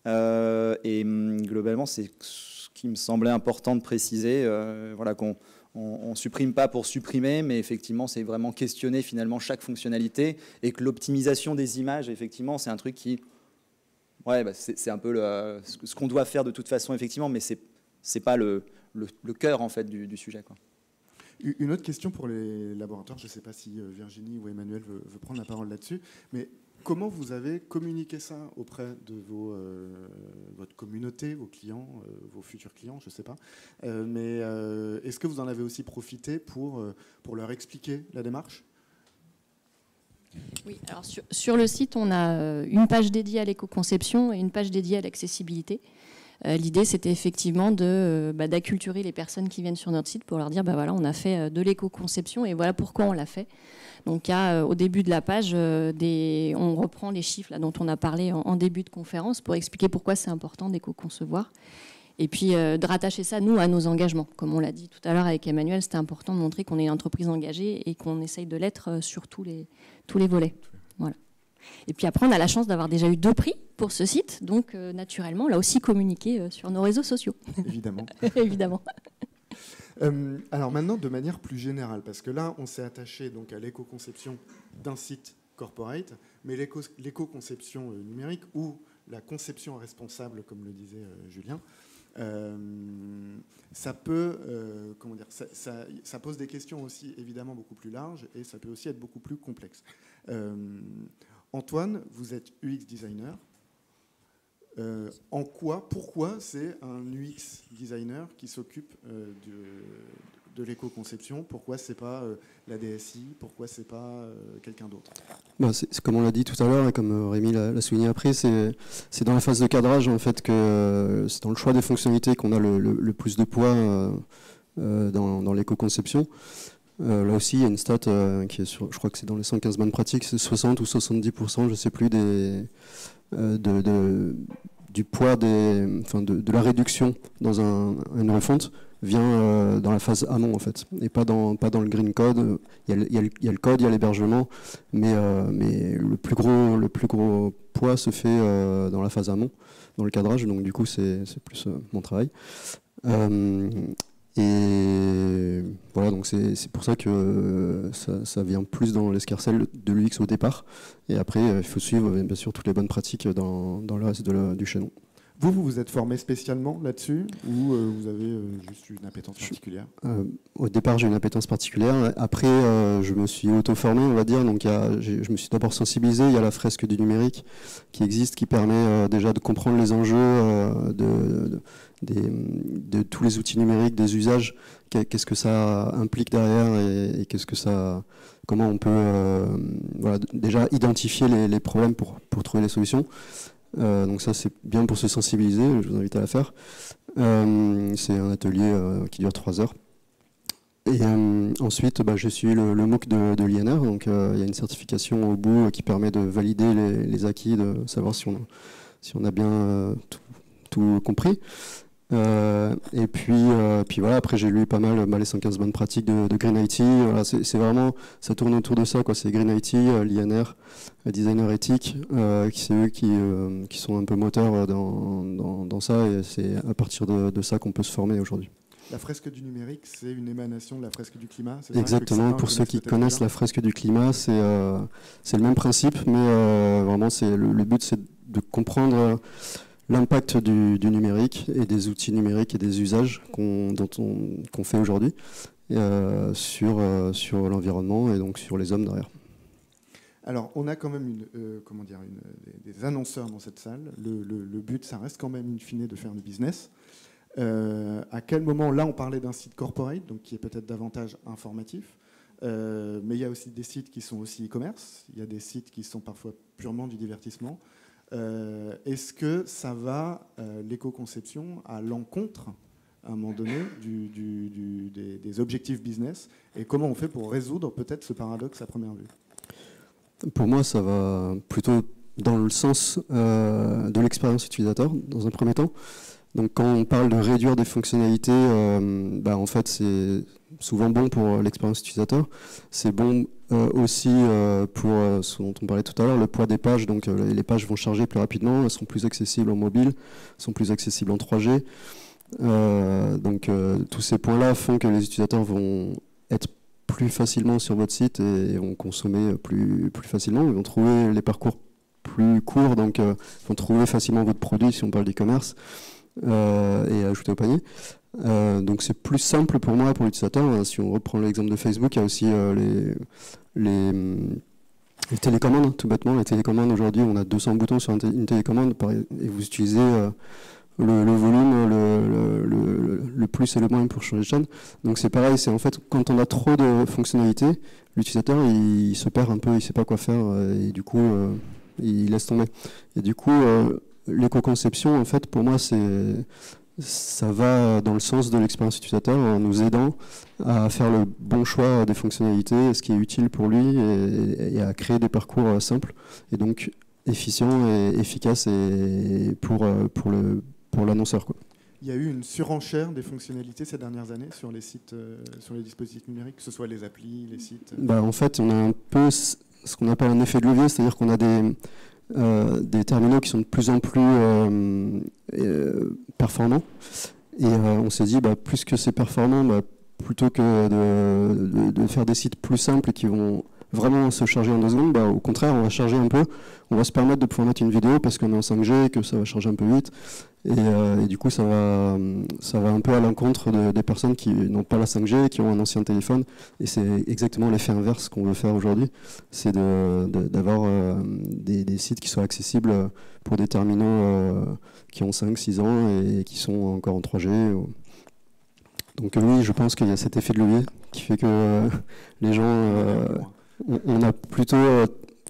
S2: Globalement, c'est ce qui me semblait important de préciser, voilà, qu'on ne supprime pas pour supprimer, mais effectivement, c'est vraiment questionner finalement chaque fonctionnalité et que l'optimisation des images, effectivement, c'est un truc qui... Ouais, c'est un peu ce qu'on doit faire de toute façon, effectivement, mais c'est pas le cœur en fait du sujet, quoi.
S1: Une autre question pour les laboratoires, je ne sais pas si Virginie ou Emmanuel veut prendre la parole là-dessus, mais comment vous avez communiqué ça auprès de votre communauté, vos clients, vos futurs clients, je ne sais pas, mais est-ce que vous en avez aussi profité pour leur expliquer la démarche ?
S5: Oui, alors sur le site, on a une page dédiée à l'éco-conception et une page dédiée à l'accessibilité. L'idée, c'était effectivement d'acculturer les personnes qui viennent sur notre site pour leur dire, voilà, on a fait de l'éco-conception et voilà pourquoi on l'a fait. Donc, il y a, au début de la page, on reprend les chiffres là, dont on a parlé en début de conférence pour expliquer pourquoi c'est important d'éco-concevoir. Et puis, de rattacher ça, nous, à nos engagements. Comme on l'a dit tout à l'heure avec Emmanuel, c'était important de montrer qu'on est une entreprise engagée et qu'on essaye de l'être sur tous les volets. Voilà. Et puis après, on a la chance d'avoir déjà eu 2 prix pour ce site. Donc, naturellement, on l'a aussi communiqué sur nos réseaux sociaux.
S1: Évidemment.
S5: Évidemment.
S1: Alors maintenant, de manière plus générale, parce que là, on s'est attaché donc, à l'éco-conception d'un site corporate, mais l'éco-conception numérique ou la conception responsable, comme le disait Julien, ça peut, comment dire, ça pose des questions aussi évidemment beaucoup plus larges et ça peut aussi être beaucoup plus complexe. Antoine, vous êtes UX designer. Pourquoi c'est un UX designer qui s'occupe de l'éco-conception? Pourquoi c'est pas la DSI? Pourquoi c'est pas quelqu'un d'autre?
S6: C'est comme on l'a dit tout à l'heure et comme Rémi l'a souligné après, c'est dans la phase de cadrage en fait que c'est dans le choix des fonctionnalités qu'on a le plus de poids dans l'éco-conception. Là aussi, il y a une stat qui est sur, je crois que c'est dans les 115 bonnes pratiques, c'est 60 ou 70%, je ne sais plus, du poids de la réduction dans une refonte vient dans la phase amont en fait, et pas dans le green code. Il y a le code, il y a l'hébergement, mais le plus gros poids se fait dans la phase amont, dans le cadrage. Donc du coup, c'est plus mon travail. Et voilà, donc c'est pour ça que ça vient plus dans l'escarcelle de l'UX au départ. Et après, il faut suivre bien sûr toutes les bonnes pratiques dans le reste du chaînon.
S1: Vous vous êtes formé spécialement là-dessus ou vous avez juste une appétence particulière?
S6: Au départ, j'ai une appétence particulière. Après, je me suis auto-formé, on va dire. Donc, je me suis d'abord sensibilisé. Il y a la fresque du numérique qui existe, qui permet déjà de comprendre les enjeux de tous les outils numériques, des usages. Qu'est-ce que ça implique derrière et comment on peut voilà, déjà identifier les problèmes pour trouver les solutions. Donc ça, c'est bien pour se sensibiliser, je vous invite à la faire. C'est un atelier qui dure 3 heures. Et ensuite, j'ai suivi le MOOC de l'INR, donc il y a une certification au bout qui permet de valider les acquis, de savoir si on a bien tout compris. Et puis voilà, après j'ai lu pas mal les 115 bonnes pratiques de Green IT. Voilà, c'est vraiment, ça tourne autour de ça, quoi. C'est Green IT, l'INR, designer éthique, c'est eux qui sont un peu moteurs dans ça, et c'est à partir de ça qu'on peut se former aujourd'hui.
S1: La fresque du numérique, c'est une émanation de la fresque du climat, c'est
S6: exactement, ça, pour ceux qui connaissent la fresque du climat, c'est le même principe, mais vraiment le but c'est de comprendre l'impact du numérique et des outils numériques et des usages qu'on fait aujourd'hui sur l'environnement et donc sur les hommes derrière.
S1: Alors, on a quand même des annonceurs dans cette salle. Le but, ça reste quand même in fine de faire du business. À quel moment, là, on parlait d'un site corporate, donc qui est peut-être davantage informatif, mais il y a aussi des sites qui sont aussi e-commerce. Il y a des sites qui sont parfois purement du divertissement. Est-ce que ça va, l'éco-conception, à l'encontre, à un moment donné, des objectifs business? Et comment on fait pour résoudre peut-être ce paradoxe à première vue?
S6: Pour moi, ça va plutôt dans le sens de l'expérience utilisateur, dans un premier temps. Donc quand on parle de réduire des fonctionnalités, en fait, c'est souvent bon pour l'expérience utilisateur. C'est bon aussi pour ce dont on parlait tout à l'heure, le poids des pages. Donc les pages vont charger plus rapidement, elles sont plus accessibles en mobile, sont plus accessibles en 3G. Donc tous ces points-là font que les utilisateurs vont être plus facilement sur votre site et vont consommer plus facilement. Ils vont trouver les parcours plus courts, donc vont trouver facilement votre produit si on parle d'e-commerce. Et ajouter au panier. Donc c'est plus simple pour moi, pour l'utilisateur. Si on reprend l'exemple de Facebook, il y a aussi les télécommandes, tout bêtement. Les télécommandes, aujourd'hui, on a 200 boutons sur une télécommande et vous utilisez le volume, le plus et le moins pour changer de chaîne. Donc c'est pareil, c'est en fait quand on a trop de fonctionnalités, l'utilisateur il se perd un peu, il ne sait pas quoi faire et du coup il laisse tomber. Et du coup l'éco-conception, en fait, pour moi, ça va dans le sens de l'expérience utilisateur en nous aidant à faire le bon choix des fonctionnalités, ce qui est utile pour lui et à créer des parcours simples et donc efficients et efficaces et pour l'annonceur, quoi.
S1: Il y a eu une surenchère des fonctionnalités ces dernières années sur les sites, sur les dispositifs numériques, que ce soit les applis, les sites.
S6: En fait, on a un peu ce qu'on appelle un effet de levier, c'est-à-dire qu'on a des terminaux qui sont de plus en plus performants et on s'est dit plus que c'est performant, plutôt que de faire des sites plus simples et qui vont vraiment se charger en 2 secondes, au contraire on va charger un peu, on va se permettre de pouvoir mettre une vidéo parce qu'on est en 5G, que ça va charger un peu vite et du coup ça va un peu à l'encontre des personnes qui n'ont pas la 5G, qui ont un ancien téléphone, et c'est exactement l'effet inverse qu'on veut faire aujourd'hui, c'est d'avoir des sites qui soient accessibles pour des terminaux qui ont 5-6 ans et qui sont encore en 3G. Donc oui, je pense qu'il y a cet effet de levier qui fait que les gens... on a plutôt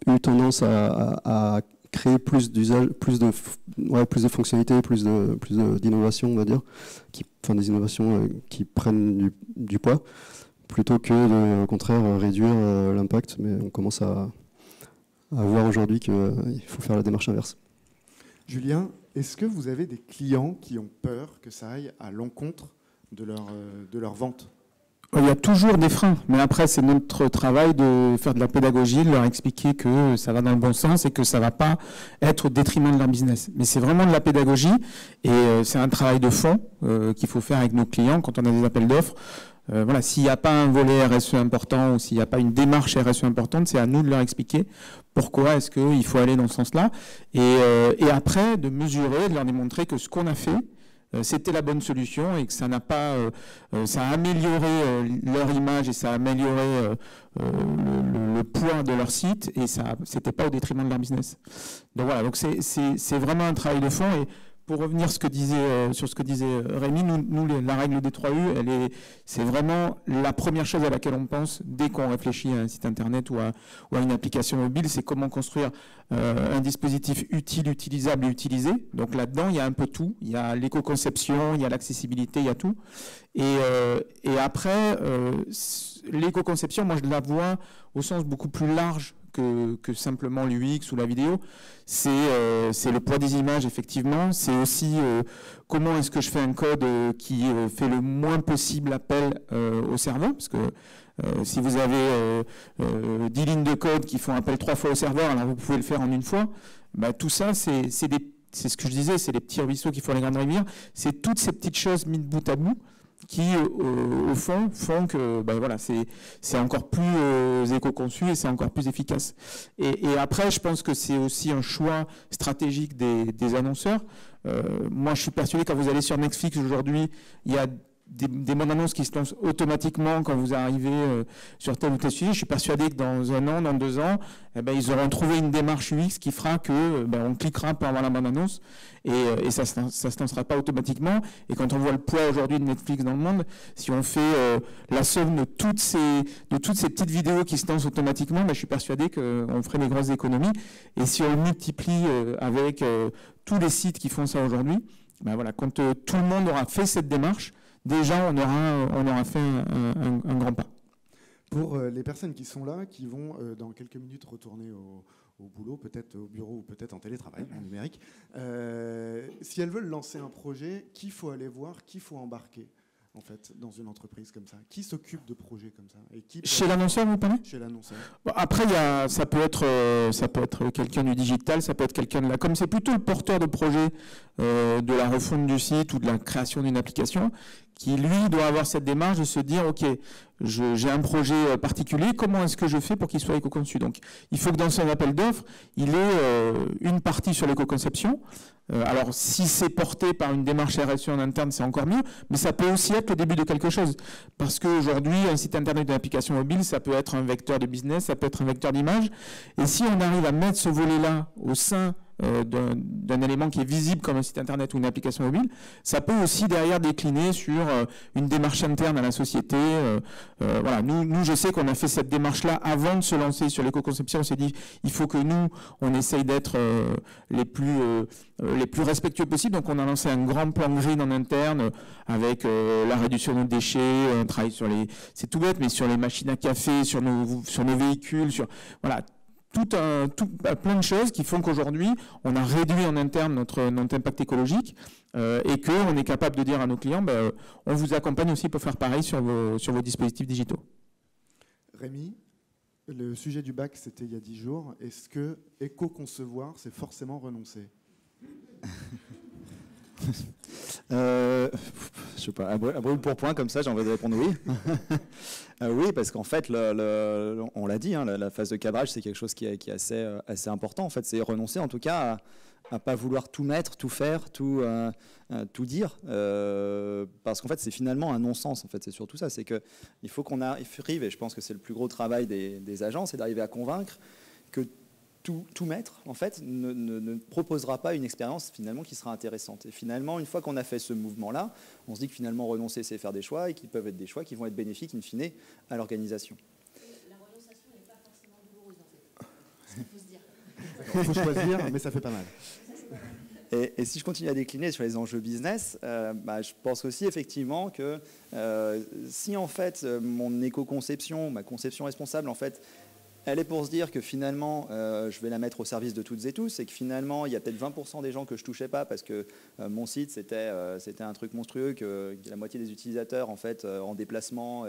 S6: eu tendance à créer plus d'usages, plus de fonctionnalités, plus d'innovations, on va dire, des innovations qui prennent du poids, plutôt que au contraire réduire l'impact. Mais on commence à voir aujourd'hui qu'il faut faire la démarche inverse.
S1: Julien, est-ce que vous avez des clients qui ont peur que ça aille à l'encontre de leur vente ?
S3: Il y a toujours des freins, mais après c'est notre travail de faire de la pédagogie, de leur expliquer que ça va dans le bon sens et que ça ne va pas être au détriment de leur business. Mais c'est vraiment de la pédagogie et c'est un travail de fond qu'il faut faire avec nos clients quand on a des appels d'offres. voilà, s'il n'y a pas un volet RSE important ou s'il n'y a pas une démarche RSE importante, c'est à nous de leur expliquer pourquoi est-ce qu'il faut aller dans ce sens-là. Et après, de mesurer, de leur démontrer que ce qu'on a fait, c'était la bonne solution et que ça n'a pas, ça a amélioré leur image et ça a amélioré le poids de leur site et ça, c'était pas au détriment de leur business. Donc voilà, donc c'est vraiment un travail de fond. Et pour revenir sur ce que disait Rémi, nous, la règle des 3U, c'est vraiment la première chose à laquelle on pense dès qu'on réfléchit à un site internet ou à une application mobile, c'est comment construire un dispositif utile, utilisable et utilisé. Donc là-dedans, il y a un peu tout. Il y a l'éco-conception, il y a l'accessibilité, il y a tout. Et après, l'éco-conception, moi je la vois au sens beaucoup plus large que simplement l'UX ou la vidéo. C'est le poids des images, effectivement. C'est aussi comment est-ce que je fais un code qui fait le moins possible appel au serveur, parce que si vous avez 10 lignes de code qui font appel 3 fois au serveur, alors vous pouvez le faire en une fois, bah, tout ça, c'est ce que je disais, c'est les petits ruisseaux qui font les grandes rivières. C'est toutes ces petites choses mises bout à bout qui, au fond, font que ben voilà, c'est encore plus éco-conçu et c'est encore plus efficace. Et après, je pense que c'est aussi un choix stratégique des annonceurs. Moi, je suis persuadé, quand vous allez sur Netflix aujourd'hui, il y a des bandes annonces qui se lancent automatiquement quand vous arrivez sur tel ou tel sujet. Je suis persuadé que dans 1 an, dans 2 ans, eh ben, ils auront trouvé une démarche UX qui fera que on cliquera pour avoir la bande annonce et ça se lancera pas automatiquement. Et quand on voit le poids aujourd'hui de Netflix dans le monde, si on fait la somme de toutes ces petites vidéos qui se lancent automatiquement, ben, je suis persuadé qu'on ferait des grosses économies. Et si on le multiplie avec tous les sites qui font ça aujourd'hui, ben voilà, quand tout le monde aura fait cette démarche, déjà, on aura fait un grand pas.
S1: Pour les personnes qui sont là, qui vont dans quelques minutes retourner au boulot, peut-être au bureau ou peut-être en télétravail, en numérique, si elles veulent lancer un projet, qui faut aller voir, qui faut embarquer en fait, dans une entreprise comme ça? Qui s'occupe de projets comme ça? Et qui
S3: Chez l'annonceur, vous parlez?
S1: Chez l'annonceur.
S3: Bon, après, ça peut être quelqu'un du digital, ça peut être quelqu'un de la com. C'est plutôt le porteur de projet de la refonte du site ou de la création d'une application qui, lui, doit avoir cette démarche de se dire, OK, j'ai un projet particulier, comment est-ce que je fais pour qu'il soit éco-conçu? Donc, il faut que dans son appel d'offres, il ait une partie sur l'éco-conception. Alors, si c'est porté par une démarche RSE en interne, c'est encore mieux, mais ça peut aussi être le début de quelque chose. Parce qu'aujourd'hui, un site internet d'une application mobile, ça peut être un vecteur de business, ça peut être un vecteur d'image. Et si on arrive à mettre ce volet-là au sein d'un élément qui est visible comme un site internet ou une application mobile, ça peut aussi derrière décliner sur une démarche interne à la société. Voilà, nous, je sais qu'on a fait cette démarche-là avant de se lancer sur l'éco-conception. On s'est dit, il faut que nous, on essaye d'être les plus respectueux possible. Donc, on a lancé un grand plan green en interne avec la réduction de déchets. On travaille sur c'est tout bête, mais sur les machines à café, sur nos véhicules, voilà. Plein de choses qui font qu'aujourd'hui, on a réduit en interne notre impact écologique et qu'on est capable de dire à nos clients, on vous accompagne aussi pour faire pareil sur vos dispositifs digitaux.
S1: Rémi, le sujet du bac, c'était il y a 10 jours. Est-ce que éco-concevoir, c'est forcément renoncer?
S2: Je sais pas, à brûle pour point comme ça, j'ai envie de répondre oui. Oui, parce qu'en fait, on l'a dit, hein, la phase de cadrage, c'est quelque chose qui est assez important. En fait, c'est renoncer, en tout cas, à pas vouloir tout mettre, tout faire, tout dire, parce qu'en fait, c'est finalement un non-sens. En fait, c'est surtout ça, c'est que il faut qu'on arrive, et je pense que c'est le plus gros travail des agences, c'est d'arriver à convaincre que tout mettre, en fait, ne proposera pas une expérience finalement qui sera intéressante. Et finalement, une fois qu'on a fait ce mouvement-là, on se dit que finalement renoncer, c'est faire des choix et qui peuvent être des choix qui vont être bénéfiques in fine à l'organisation.
S5: La renonciation n'est pas forcément douloureuse, en fait. C'est ce qu'il faut se dire.
S1: Il faut choisir, mais ça fait pas mal.
S2: Et si je continue à décliner sur les enjeux business, je pense aussi effectivement que si en fait mon éco-conception, ma conception responsable, en fait, elle est pour se dire que finalement, je vais la mettre au service de toutes et tous, et que finalement, il y a peut-être 20% des gens que je ne touchais pas parce que mon site, c'était un truc monstrueux, que la moitié des utilisateurs, en fait, en déplacement,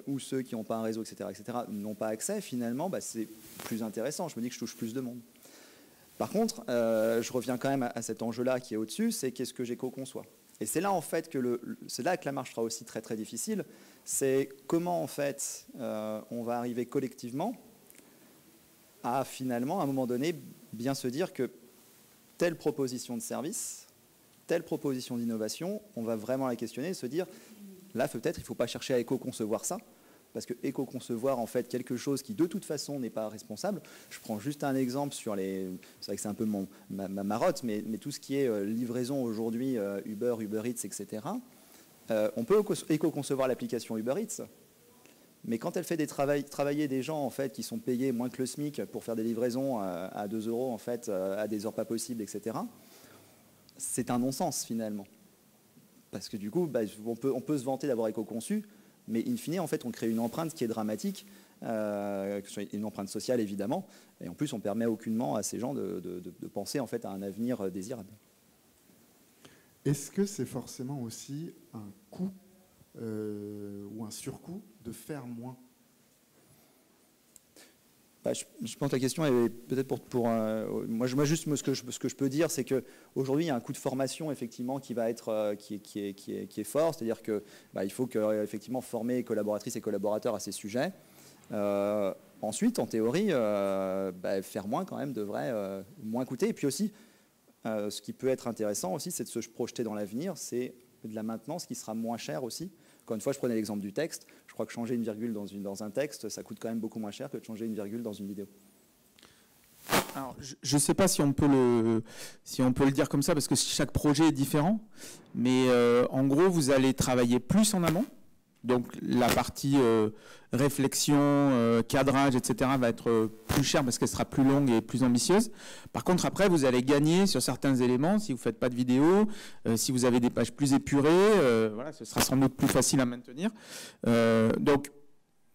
S2: ou ceux qui n'ont pas un réseau, etc., n'ont pas accès. Finalement, c'est plus intéressant. Je me dis que je touche plus de monde. Par contre, je reviens quand même à cet enjeu-là qui est au-dessus, c'est qu'est-ce que j'éco-conçois. Et c'est là en fait que c'est là que la marche sera aussi très très difficile. C'est comment en fait on va arriver collectivement à finalement à un moment donné bien se dire que telle proposition de service, telle proposition d'innovation, on va vraiment la questionner et se dire là peut-être il ne faut pas chercher à éco-concevoir ça. Parce que éco-concevoir en fait quelque chose qui de toute façon n'est pas responsable. Je prends juste un exemple sur les... C'est vrai que c'est un peu ma marotte, mais tout ce qui est livraison aujourd'hui, Uber Eats, etc. On peut éco-concevoir l'application Uber Eats, mais quand elle fait travailler des gens en fait, qui sont payés moins que le SMIC pour faire des livraisons à 2 € en fait, à des heures pas possibles, etc., c'est un non-sens finalement. Parce que du coup, on peut se vanter d'avoir éco-conçu, mais in fine, en fait, on crée une empreinte qui est dramatique, une empreinte sociale évidemment, et en plus, on permet aucunement à ces gens de penser en fait à un avenir désirable.
S1: Est-ce que c'est forcément aussi un coût ou un surcoût de faire moins?
S2: Je pense que la question est peut-être pour moi juste ce que je peux dire, c'est qu'aujourd'hui il y a un coût de formation effectivement qui va être qui est fort, c'est-à-dire que il faut effectivement former les collaboratrices et collaborateurs à ces sujets. Ensuite, en théorie, faire moins quand même devrait moins coûter. Et puis aussi, ce qui peut être intéressant aussi, c'est de se projeter dans l'avenir, c'est de la maintenance qui sera moins chère aussi. Encore une fois, je prenais l'exemple du texte. Je crois que changer une virgule dans un texte, ça coûte quand même beaucoup moins cher que de changer une virgule dans une vidéo.
S3: Alors, je ne sais pas si on peut le dire comme ça, parce que chaque projet est différent. Mais en gros, vous allez travailler plus en amont. Donc la partie réflexion, cadrage, etc. va être plus chère parce qu'elle sera plus longue et plus ambitieuse. Par contre, après, vous allez gagner sur certains éléments si vous ne faites pas de vidéo, si vous avez des pages plus épurées, voilà, ce sera sans doute plus facile à maintenir. Donc,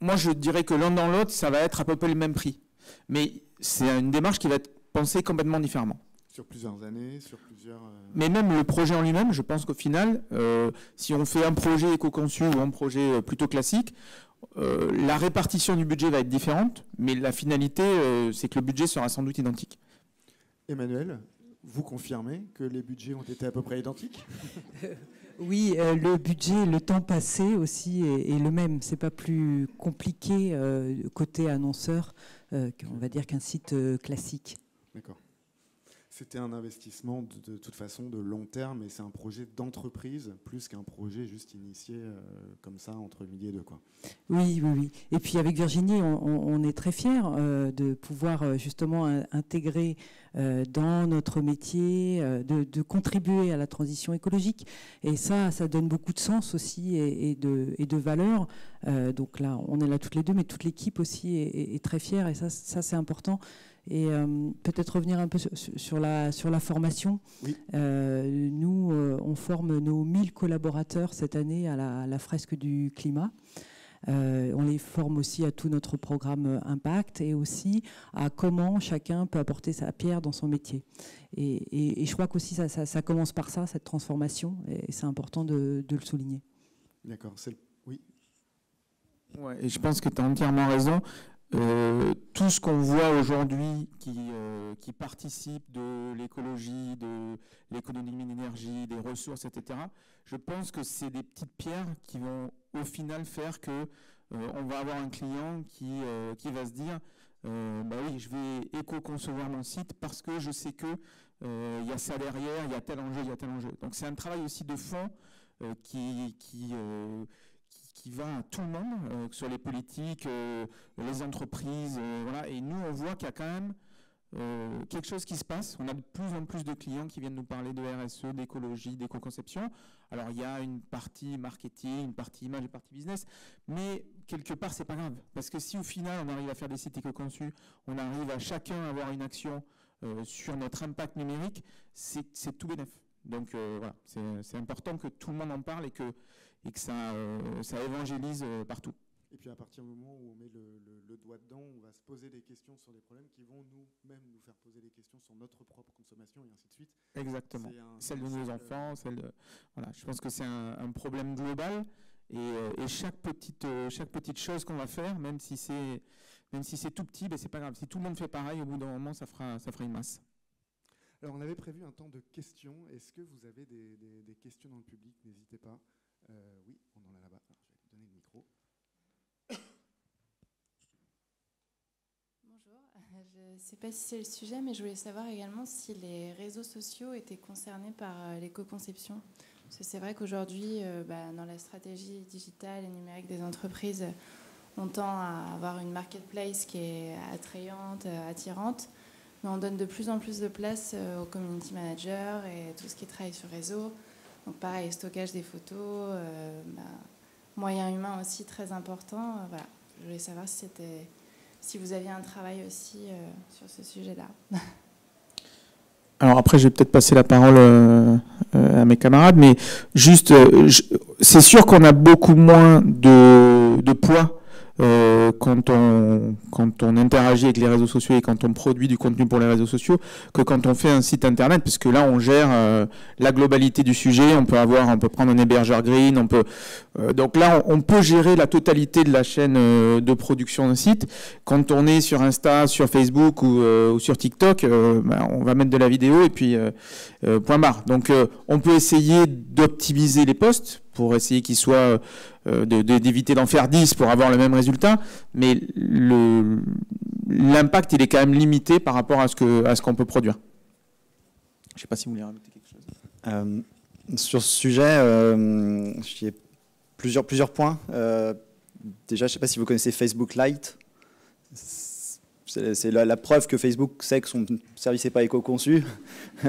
S3: moi, je dirais que l'un dans l'autre, ça va être à peu près le même prix. Mais c'est une démarche qui va être pensée complètement différemment.
S1: Sur plusieurs années, sur plusieurs...
S3: Mais même le projet en lui-même, je pense qu'au final, si on fait un projet éco-conçu ou un projet plutôt classique, la répartition du budget va être différente, mais la finalité, c'est que le budget sera sans doute identique.
S1: Emmanuel, vous confirmez que les budgets ont été à peu près identiques?
S4: Oui, le budget, le temps passé aussi est le même. C'est pas plus compliqué côté annonceur, on va dire qu'un site classique.
S1: D'accord. C'était un investissement de toute façon de long terme, et c'est un projet d'entreprise plus qu'un projet juste initié comme ça entre midi et deux, quoi.
S4: Oui, oui, oui. Et puis avec Virginie, on est très fiers de pouvoir justement intégrer dans notre métier, de contribuer à la transition écologique. Et ça donne beaucoup de sens aussi et de valeur. Donc là, on est là toutes les deux, mais toute l'équipe aussi est très fière, et ça c'est important. Et peut-être revenir un peu sur la formation. Oui. Nous, on forme nos 1000 collaborateurs cette année à la fresque du climat. On les forme aussi à tout notre programme Impact, et aussi à comment chacun peut apporter sa pierre dans son métier. Et je crois qu'aussi ça commence par ça, cette transformation, et c'est important de le souligner.
S1: D'accord. Oui.
S3: Ouais, et je pense que tu as entièrement raison. Tout ce qu'on voit aujourd'hui qui participe de l'écologie, de l'économie d'énergie, des ressources, etc., je pense que c'est des petites pierres qui vont au final faire que on va avoir un client qui va se dire oui, je vais éco-concevoir mon site parce que je sais que y a ça derrière, il y a tel enjeu, il y a tel enjeu. Donc c'est un travail aussi de fond qui va à tout le monde, sur les politiques, les entreprises, voilà. Et nous, on voit qu'il y a quand même quelque chose qui se passe. On a de plus en plus de clients qui viennent nous parler de RSE, d'écologie, d'éco-conception. Alors, il y a une partie marketing, une partie image, une partie business, mais quelque part, c'est pas grave. Parce que si au final, on arrive à faire des sites éco-conçus, on arrive à chacun avoir une action sur notre impact numérique, c'est tout bénef. Donc, voilà, c'est important que tout le monde en parle et que ça évangélise partout.
S1: Et puis à partir du moment où on met le doigt dedans, on va se poser des questions sur des problèmes qui vont nous-mêmes nous faire poser des questions sur notre propre consommation, et ainsi de suite.
S3: Exactement. Celle de nos enfants, voilà. Je pense que c'est un problème global, et chaque petite chose qu'on va faire, même si c'est tout petit, c'est pas grave. Si tout le monde fait pareil, au bout d'un moment, ça fera une masse.
S1: Alors, on avait prévu un temps de questions. Est-ce que vous avez des questions dans le public? N'hésitez pas. Oui, on en a là-bas. Alors, je vais vous donner le micro.
S7: Bonjour, je ne sais pas si c'est le sujet, mais je voulais savoir également si les réseaux sociaux étaient concernés par l'éco-conception. Parce que c'est vrai qu'aujourd'hui, dans la stratégie digitale et numérique des entreprises, on tend à avoir une marketplace qui est attrayante, attirante, mais on donne de plus en plus de place aux community managers et tout ce qui travaille sur réseau. Donc pareil, stockage des photos, moyens humains aussi très important. Voilà. Je voulais savoir si vous aviez un travail aussi sur ce sujet-là.
S3: Alors après, je vais peut-être passer la parole à mes camarades, mais juste, c'est sûr qu'on a beaucoup moins de poids quand on interagit avec les réseaux sociaux et quand on produit du contenu pour les réseaux sociaux que quand on fait un site internet, puisque là on gère la globalité du sujet. On peut prendre un hébergeur green, donc là on peut gérer la totalité de la chaîne de production d'un site. Quand on est sur Insta, sur Facebook ou sur TikTok, on va mettre de la vidéo et puis point barre. Donc on peut essayer d'optimiser les posts pour essayer qu'ils soient d'éviter d'en faire 10 pour avoir le même résultat, mais l'impact il est quand même limité par rapport à ce qu'on peut produire. Je ne sais pas si vous voulez rajouter quelque chose.
S2: Sur ce sujet, il y a plusieurs points. Déjà, je ne sais pas si vous connaissez Facebook Lite. C'est la preuve que Facebook sait que son service n'est pas éco-conçu,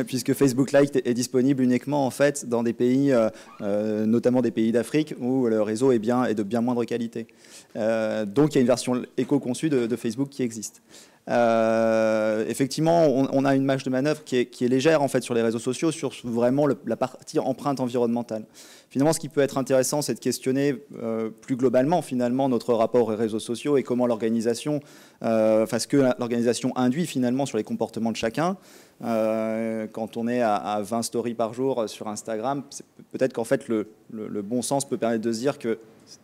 S2: puisque Facebook Lite est disponible uniquement en fait dans des pays, notamment des pays d'Afrique, où le réseau est de bien moindre qualité. Donc il y a une version éco-conçue de Facebook qui existe. Effectivement, on a une marge de manœuvre qui est légère en fait sur les réseaux sociaux, sur vraiment la partie empreinte environnementale. Finalement, ce qui peut être intéressant, c'est de questionner plus globalement finalement notre rapport aux réseaux sociaux et comment l'organisation, ce que l'organisation induit finalement sur les comportements de chacun. Quand on est à 20 stories par jour sur Instagram, peut-être qu'en fait le bon sens peut permettre de se dire que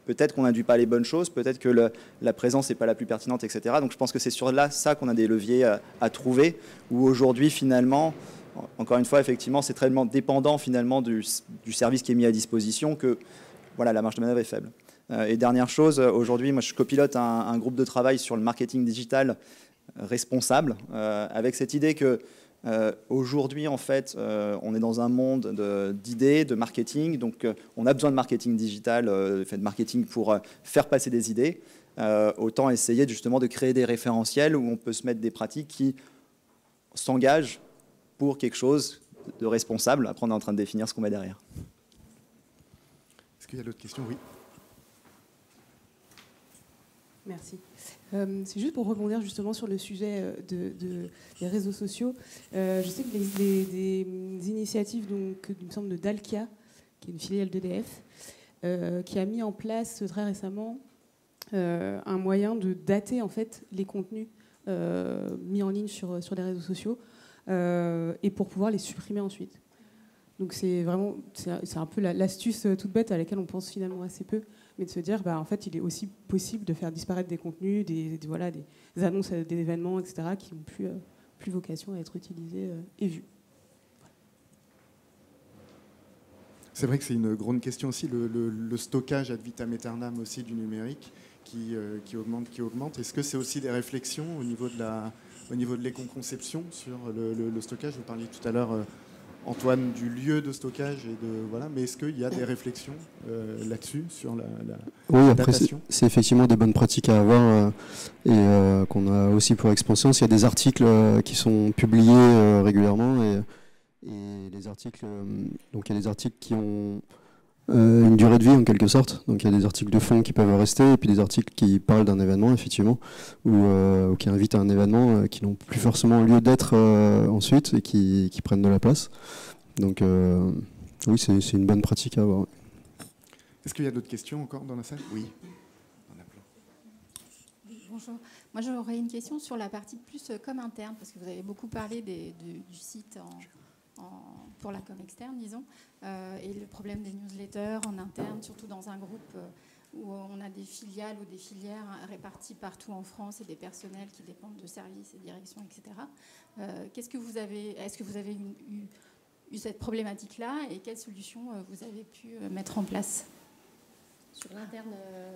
S2: peut-être qu'on n'induit pas les bonnes choses, peut-être que la présence n'est pas la plus pertinente, etc. Donc je pense que c'est sur ça qu'on a des leviers à trouver, où aujourd'hui finalement, encore une fois, effectivement, c'est très dépendant finalement du service qui est mis à disposition que voilà, la marge de manœuvre est faible. Et dernière chose, aujourd'hui, moi je copilote un groupe de travail sur le marketing digital responsable, avec cette idée que aujourd'hui, en fait, on est dans un monde d'idées, de marketing, donc on a besoin de marketing digital, de marketing pour faire passer des idées. Autant essayer justement de créer des référentiels où on peut se mettre des pratiques qui s'engagent pour quelque chose de responsable. Après, on est en train de définir ce qu'on met derrière.
S1: Est-ce qu'il y a d'autres questions? Oui.
S8: Merci. C'est juste pour rebondir justement sur le sujet des réseaux sociaux. Je sais que des initiatives, donc, il me semble, de Dalkia, qui est une filiale d'EDF, qui a mis en place très récemment un moyen de dater en fait les contenus mis en ligne sur les réseaux sociaux et pour pouvoir les supprimer ensuite. Donc c'est un peu l'astuce toute bête à laquelle on pense finalement assez peu, mais de se dire en fait il est aussi possible de faire disparaître des contenus, des annonces des événements, etc., qui n'ont plus vocation à être utilisés et vus.
S1: C'est vrai que c'est une grande question aussi, le stockage ad vitam aeternam aussi du numérique qui augmente. Est-ce que c'est aussi des réflexions au niveau de l'éco-conception sur le stockage? Vous parliez tout à l'heure, Antoine, du lieu de stockage mais est-ce qu'il y a des réflexions là-dessus sur
S6: oui, après
S1: datation?
S6: c'est effectivement des bonnes pratiques à avoir et qu'on a aussi pour expérience. Il y a des articles qui sont publiés régulièrement et les articles, donc il y a des articles qui ont une durée de vie en quelque sorte. Donc il y a des articles de fond qui peuvent rester et puis des articles qui parlent d'un événement effectivement ou qui invitent à un événement qui n'ont plus forcément lieu d'être ensuite et qui prennent de la place. Donc oui, c'est une bonne pratique à avoir.
S1: Est-ce qu'il y a d'autres questions encore dans la salle? Oui. On a plein.
S9: Oui, bonjour. Moi j'aurais une question sur la partie plus com interne, parce que vous avez beaucoup parlé du site pour la com externe, disons, et le problème des newsletters en interne, surtout dans un groupe où on a des filiales ou des filières réparties partout en France et des personnels qui dépendent de services et directions, etc. Est-ce que vous avez eu cette problématique-là et quelles solutions vous avez pu mettre en place?
S5: Sur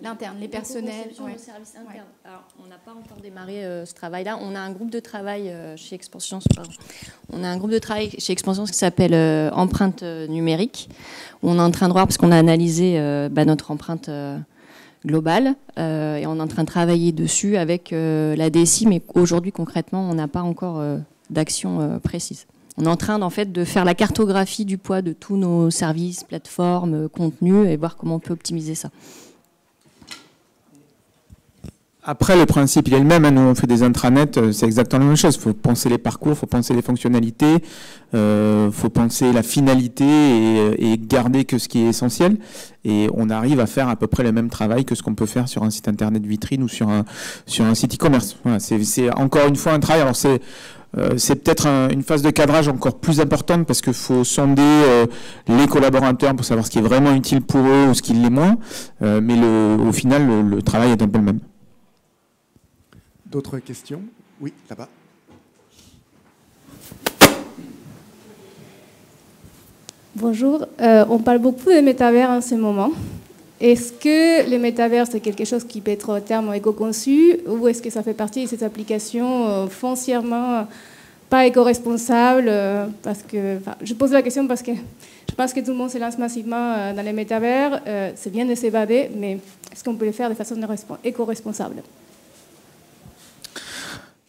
S5: l'interne,
S9: les personnels,
S5: le service interne. Alors, on n'a pas encore démarré ce travail-là. On a un groupe de travail chez Expansions. On a un groupe de travail chez Expansions qui s'appelle Empreinte numérique. Où on est en train de voir, parce qu'on a analysé notre empreinte globale, et on est en train de travailler dessus avec la DSI, mais aujourd'hui, concrètement, on n'a pas encore d'action précise. On est en train de faire la cartographie du poids de tous nos services, plateformes, contenus et voir comment on peut optimiser ça.
S3: Après, le principe, il est le même. Nous, on fait des intranets, c'est exactement la même chose. Il faut penser les parcours, il faut penser les fonctionnalités, il faut penser la finalité et garder que ce qui est essentiel. Et on arrive à faire à peu près le même travail que ce qu'on peut faire sur un site internet vitrine ou sur un site e-commerce. Voilà, c'est encore une fois un travail. Alors, c'est peut-être une phase de cadrage encore plus importante parce qu'il faut sonder les collaborateurs pour savoir ce qui est vraiment utile pour eux ou ce qui l'est moins. Mais au final, le travail est un peu le même.
S1: D'autres questions? Oui, là-bas.
S10: Bonjour, on parle beaucoup de métavers en ce moment. Est-ce que le métavers, c'est quelque chose qui peut être au terme éco-conçu ou est-ce que ça fait partie de ces applications foncièrement pas éco-responsables parce que, je pose la question parce que je pense que tout le monde se lance massivement dans les métavers. C'est bien de s'évader, mais est-ce qu'on peut le faire de façon éco-responsable?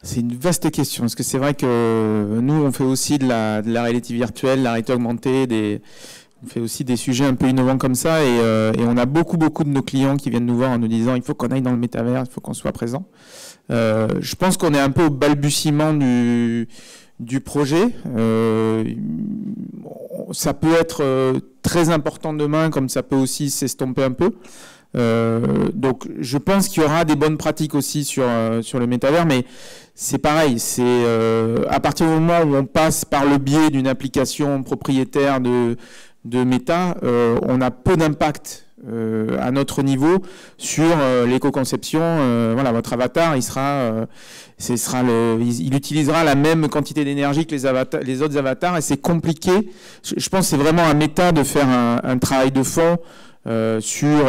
S3: C'est une vaste question, parce que c'est vrai que nous, on fait aussi de la réalité virtuelle, la réalité augmentée, on fait aussi des sujets un peu innovants comme ça, et on a beaucoup de nos clients qui viennent nous voir en nous disant il faut qu'on aille dans le métavers, il faut qu'on soit présent. Je pense qu'on est un peu au balbutiement du projet. Ça peut être très important demain, comme ça peut aussi s'estomper un peu. Donc je pense qu'il y aura des bonnes pratiques aussi sur le métavers, mais c'est pareil, c'est à partir du moment où on passe par le biais d'une application propriétaire de Meta, on a peu d'impact à notre niveau sur l'éco-conception. Voilà, votre avatar, il utilisera la même quantité d'énergie que les autres avatars, et c'est compliqué. Je pense que c'est vraiment à Meta de faire un travail de fond sur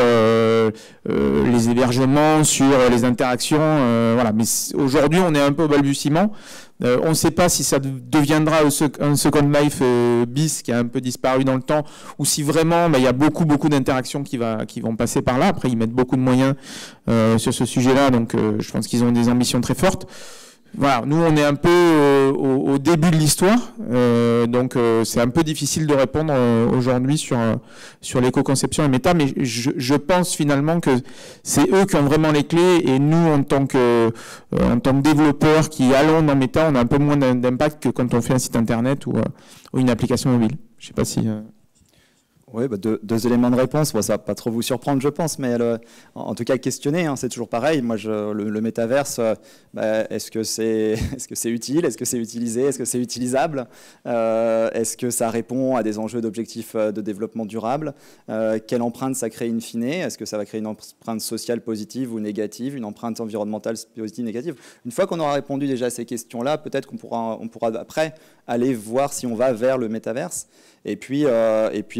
S3: les hébergements, sur les interactions, voilà. Mais aujourd'hui, on est un peu au balbutiement. On ne sait pas si ça deviendra un Second Life bis qui a un peu disparu dans le temps, ou si vraiment il y a beaucoup d'interactions qui vont passer par là. Après, ils mettent beaucoup de moyens sur ce sujet-là, donc je pense qu'ils ont des ambitions très fortes. Voilà, nous on est un peu au début de l'histoire, donc c'est un peu difficile de répondre aujourd'hui sur l'éco-conception et méta, mais je pense finalement que c'est eux qui ont vraiment les clés, et nous en tant que développeurs qui allons dans méta, on a un peu moins d'impact que quand on fait un site internet ou une application mobile. Je sais pas si...
S2: Oui, deux éléments de réponse. Bon, ça va pas trop vous surprendre, je pense, mais en tout cas questionner, hein, c'est toujours pareil. Moi, le métaverse, est-ce que c'est utile, est-ce que c'est utilisé, est-ce que c'est utilisable, est-ce que ça répond à des enjeux d'objectifs de développement durable, quelle empreinte ça crée in fine, est-ce que ça va créer une empreinte sociale positive ou négative, une empreinte environnementale positive ou négative. Une fois qu'on aura répondu déjà à ces questions-là, peut-être qu'on pourra après aller voir si on va vers le métaverse. Et puis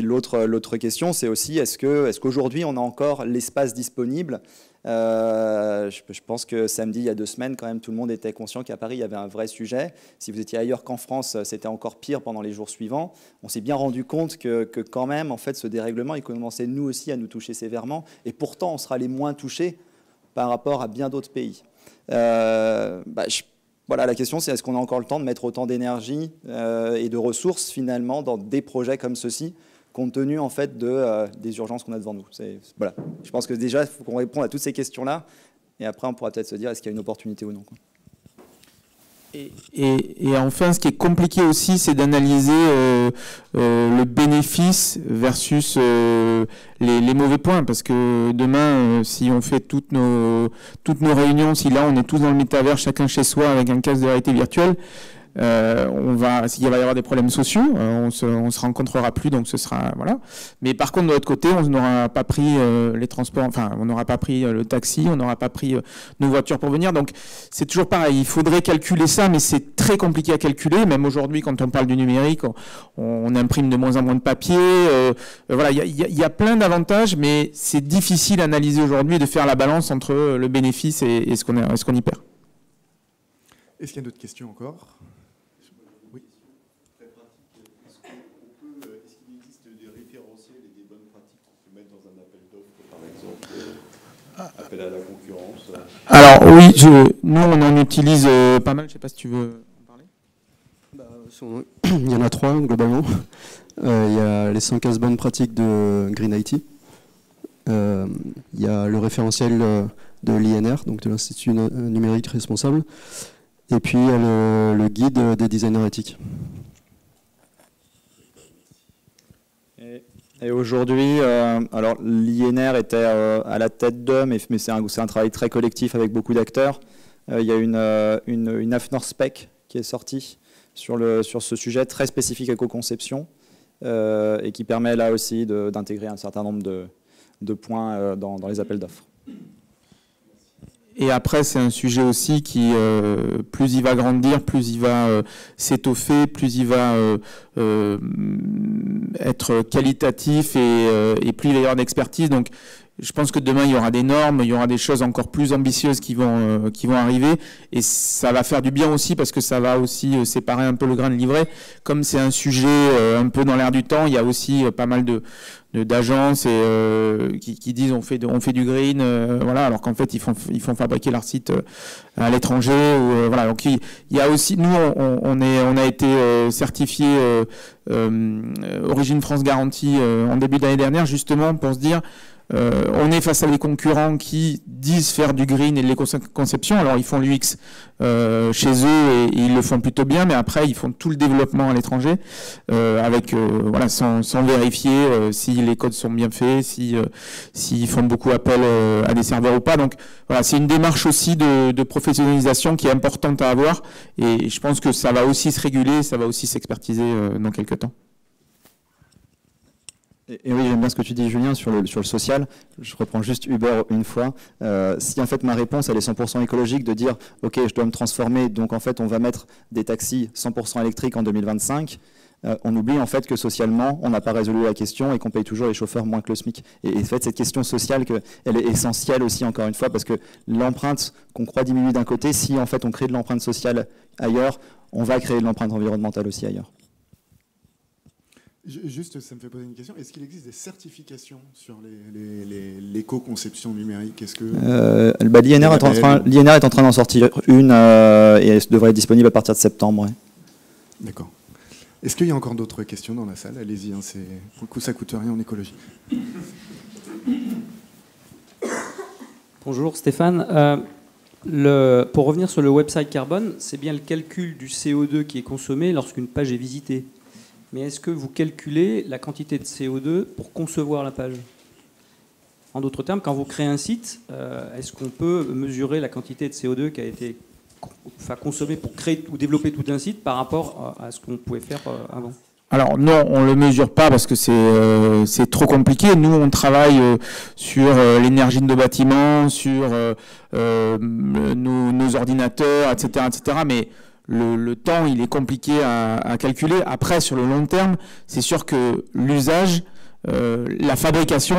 S2: l'autre question, c'est aussi est-ce qu'aujourd'hui on a encore l'espace disponible. Je pense que samedi, il y a 2 semaines, quand même, tout le monde était conscient qu'à Paris, il y avait un vrai sujet. Si vous étiez ailleurs qu'en France, c'était encore pire pendant les jours suivants. On s'est bien rendu compte que quand même, en fait, ce dérèglement, il commençait nous aussi à nous toucher sévèrement. Et pourtant, on sera les moins touchés par rapport à bien d'autres pays. Voilà, la question, c'est est-ce qu'on a encore le temps de mettre autant d'énergie et de ressources, finalement, dans des projets comme ceux-ci, compte tenu, en fait, des urgences qu'on a devant nous. Voilà. Je pense que déjà, il faut qu'on réponde à toutes ces questions-là, et après, on pourra peut-être se dire est-ce qu'il y a une opportunité ou non, quoi.
S3: Et enfin, ce qui est compliqué aussi, c'est d'analyser le bénéfice versus les mauvais points, parce que demain, si on fait toutes nos réunions, si là on est tous dans le métavers, chacun chez soi avec un casque de réalité virtuelle, s'il va y avoir des problèmes sociaux, on se rencontrera plus, donc ce sera voilà. Mais par contre de l'autre côté, on n'aura pas pris les transports, enfin on n'aura pas pris le taxi, on n'aura pas pris nos voitures pour venir. Donc c'est toujours pareil. Il faudrait calculer ça, mais c'est très compliqué à calculer. Même aujourd'hui, quand on parle du numérique, on imprime de moins en moins de papier. Voilà, il y a plein d'avantages, mais c'est difficile à analyser aujourd'hui de faire la balance entre le bénéfice et ce qu'on y perd.
S1: Est-ce qu'il y a d'autres questions encore? Oui.
S11: Très pratique. Est-ce qu'il existe des référentiels et des bonnes pratiques qu'on peut mettre dans un appel d'offres, par exemple, appel à la concurrence?
S3: Alors oui, nous on en utilise pas mal. Je ne sais pas si tu veux en parler.
S6: Il y en a 3 globalement. Il y a les 115 bonnes pratiques de Green IT. Il y a le référentiel de l'INR, donc de l'Institut numérique responsable. Et puis il y a le guide des designers éthiques.
S2: Et aujourd'hui, alors l'INR était à la tête d'eux, mais c'est un travail très collectif avec beaucoup d'acteurs. Il y a une AFNOR Spec qui est sortie sur ce sujet très spécifique éco-conception et qui permet là aussi d'intégrer un certain nombre de points dans les appels d'offres.
S3: Et après, c'est un sujet aussi qui, plus il va grandir, plus il va s'étoffer, plus il va être qualitatif et plus il va y avoir d'expertise. Donc, je pense que demain, il y aura des normes, il y aura des choses encore plus ambitieuses qui vont arriver. Et ça va faire du bien aussi parce que ça va aussi séparer un peu le grain de l'ivraie. Comme c'est un sujet un peu dans l'air du temps, il y a aussi pas mal d'agences qui disent on fait du green, voilà, alors qu'en fait ils font fabriquer leur site à l'étranger. Voilà, donc il y a aussi, nous on a été certifié Origine France Garantie en début d'année dernière justement pour se dire on est face à des concurrents qui disent faire du green et de l'éco-conception. Alors ils font l'UX chez eux et ils le font plutôt bien, mais après ils font tout le développement à l'étranger avec voilà sans vérifier si les codes sont bien faits, s'ils font beaucoup appel à des serveurs ou pas. Donc voilà, c'est une démarche aussi de professionnalisation qui est importante à avoir et je pense que ça va aussi se réguler, ça va aussi s'expertiser dans quelques temps.
S2: Et oui, j'aime bien ce que tu dis, Julien, sur le social. Je reprends juste Uber une fois. Si en fait ma réponse elle est 100% écologique, de dire ok, je dois me transformer, donc en fait on va mettre des taxis 100% électriques en 2025, on oublie en fait que socialement on n'a pas résolu la question et qu'on paye toujours les chauffeurs moins que le SMIC. Et en fait cette question sociale, elle est essentielle aussi encore une fois parce que l'empreinte qu'on croit diminuer d'un côté, si en fait on crée de l'empreinte sociale ailleurs, on va créer de l'empreinte environnementale aussi ailleurs.
S1: Juste, ça me fait poser une question. Est-ce qu'il existe des certifications sur l'éco-conception numérique? Est-ce que
S2: l'INR est en train d'en sortir une et elle devrait être disponible à partir de septembre. Ouais.
S1: D'accord. Est-ce qu'il y a encore d'autres questions dans la salle? Allez-y, pour le coup, ça coûte rien en écologie.
S12: Bonjour Stéphane. Pour revenir sur le website carbone, c'est bien le calcul du CO2 qui est consommé lorsqu'une page est visitée. Mais est-ce que vous calculez la quantité de CO2 pour concevoir la page? En d'autres termes, quand vous créez un site, est-ce qu'on peut mesurer la quantité de CO2 qui a été consommée pour créer ou développer tout un site par rapport à ce qu'on pouvait faire avant?
S3: Alors non, on ne le mesure pas parce que c'est trop compliqué. Nous, on travaille sur l'énergie de nos bâtiments, sur nos ordinateurs, etc., etc. Mais le temps, il est compliqué à calculer. Après, sur le long terme, c'est sûr que l'usage, la fabrication,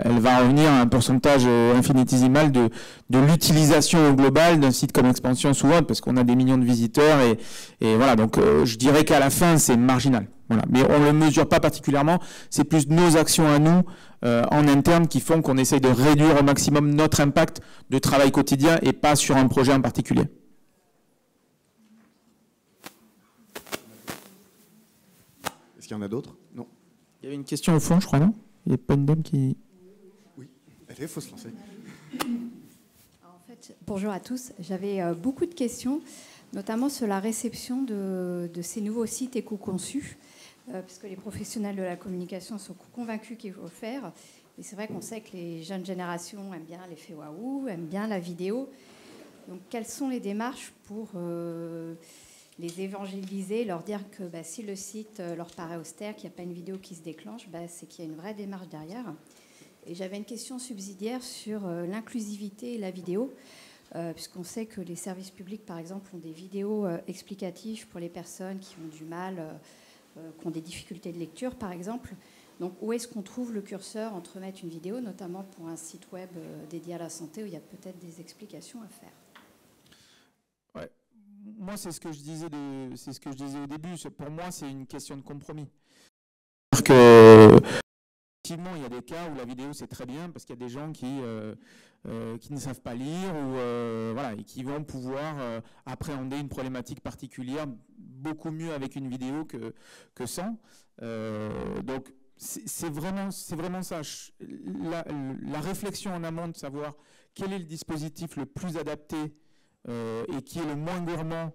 S3: elle va revenir à un pourcentage infinitésimal de l'utilisation globale d'un site comme Expansion souvent, parce qu'on a des millions de visiteurs et voilà. Donc, je dirais qu'à la fin, c'est marginal. Voilà. Mais on ne le mesure pas particulièrement. C'est plus nos actions à nous en interne qui font qu'on essaye de réduire au maximum notre impact de travail quotidien et pas sur un projet en particulier.
S1: Est-ce qu'il y en a d'autres? Non.
S3: Il y avait une question au fond, je crois, non? Il n'y a pas une dame qui...
S1: Oui, il faut se lancer.
S13: En fait, bonjour à tous. J'avais beaucoup de questions, notamment sur la réception de ces nouveaux sites éco-conçus, puisque les professionnels de la communication sont convaincus qu'il faut le faire. Et c'est vrai qu'on sait que les jeunes générations aiment bien l'effet waouh, aiment bien la vidéo. Donc, quelles sont les démarches pour les évangéliser, leur dire que si le site leur paraît austère, qu'il n'y a pas une vidéo qui se déclenche, c'est qu'il y a une vraie démarche derrière. Et j'avais une question subsidiaire sur l'inclusivité et la vidéo, puisqu'on sait que les services publics, par exemple, ont des vidéos explicatives pour les personnes qui ont du mal, qui ont des difficultés de lecture, par exemple. Donc, où est-ce qu'on trouve le curseur entre mettre une vidéo, notamment pour un site web dédié à la santé, où il y a peut-être des explications à faire?
S3: Ouais. Moi, c'est ce que je disais au début. Pour moi, c'est une question de compromis. Effectivement, il y a des cas où la vidéo c'est très bien parce qu'il y a des gens qui ne savent pas lire et qui vont pouvoir appréhender une problématique particulière beaucoup mieux avec une vidéo que sans. Donc c'est vraiment ça. La réflexion en amont de savoir quel est le dispositif le plus adapté et qui est le moins gourmand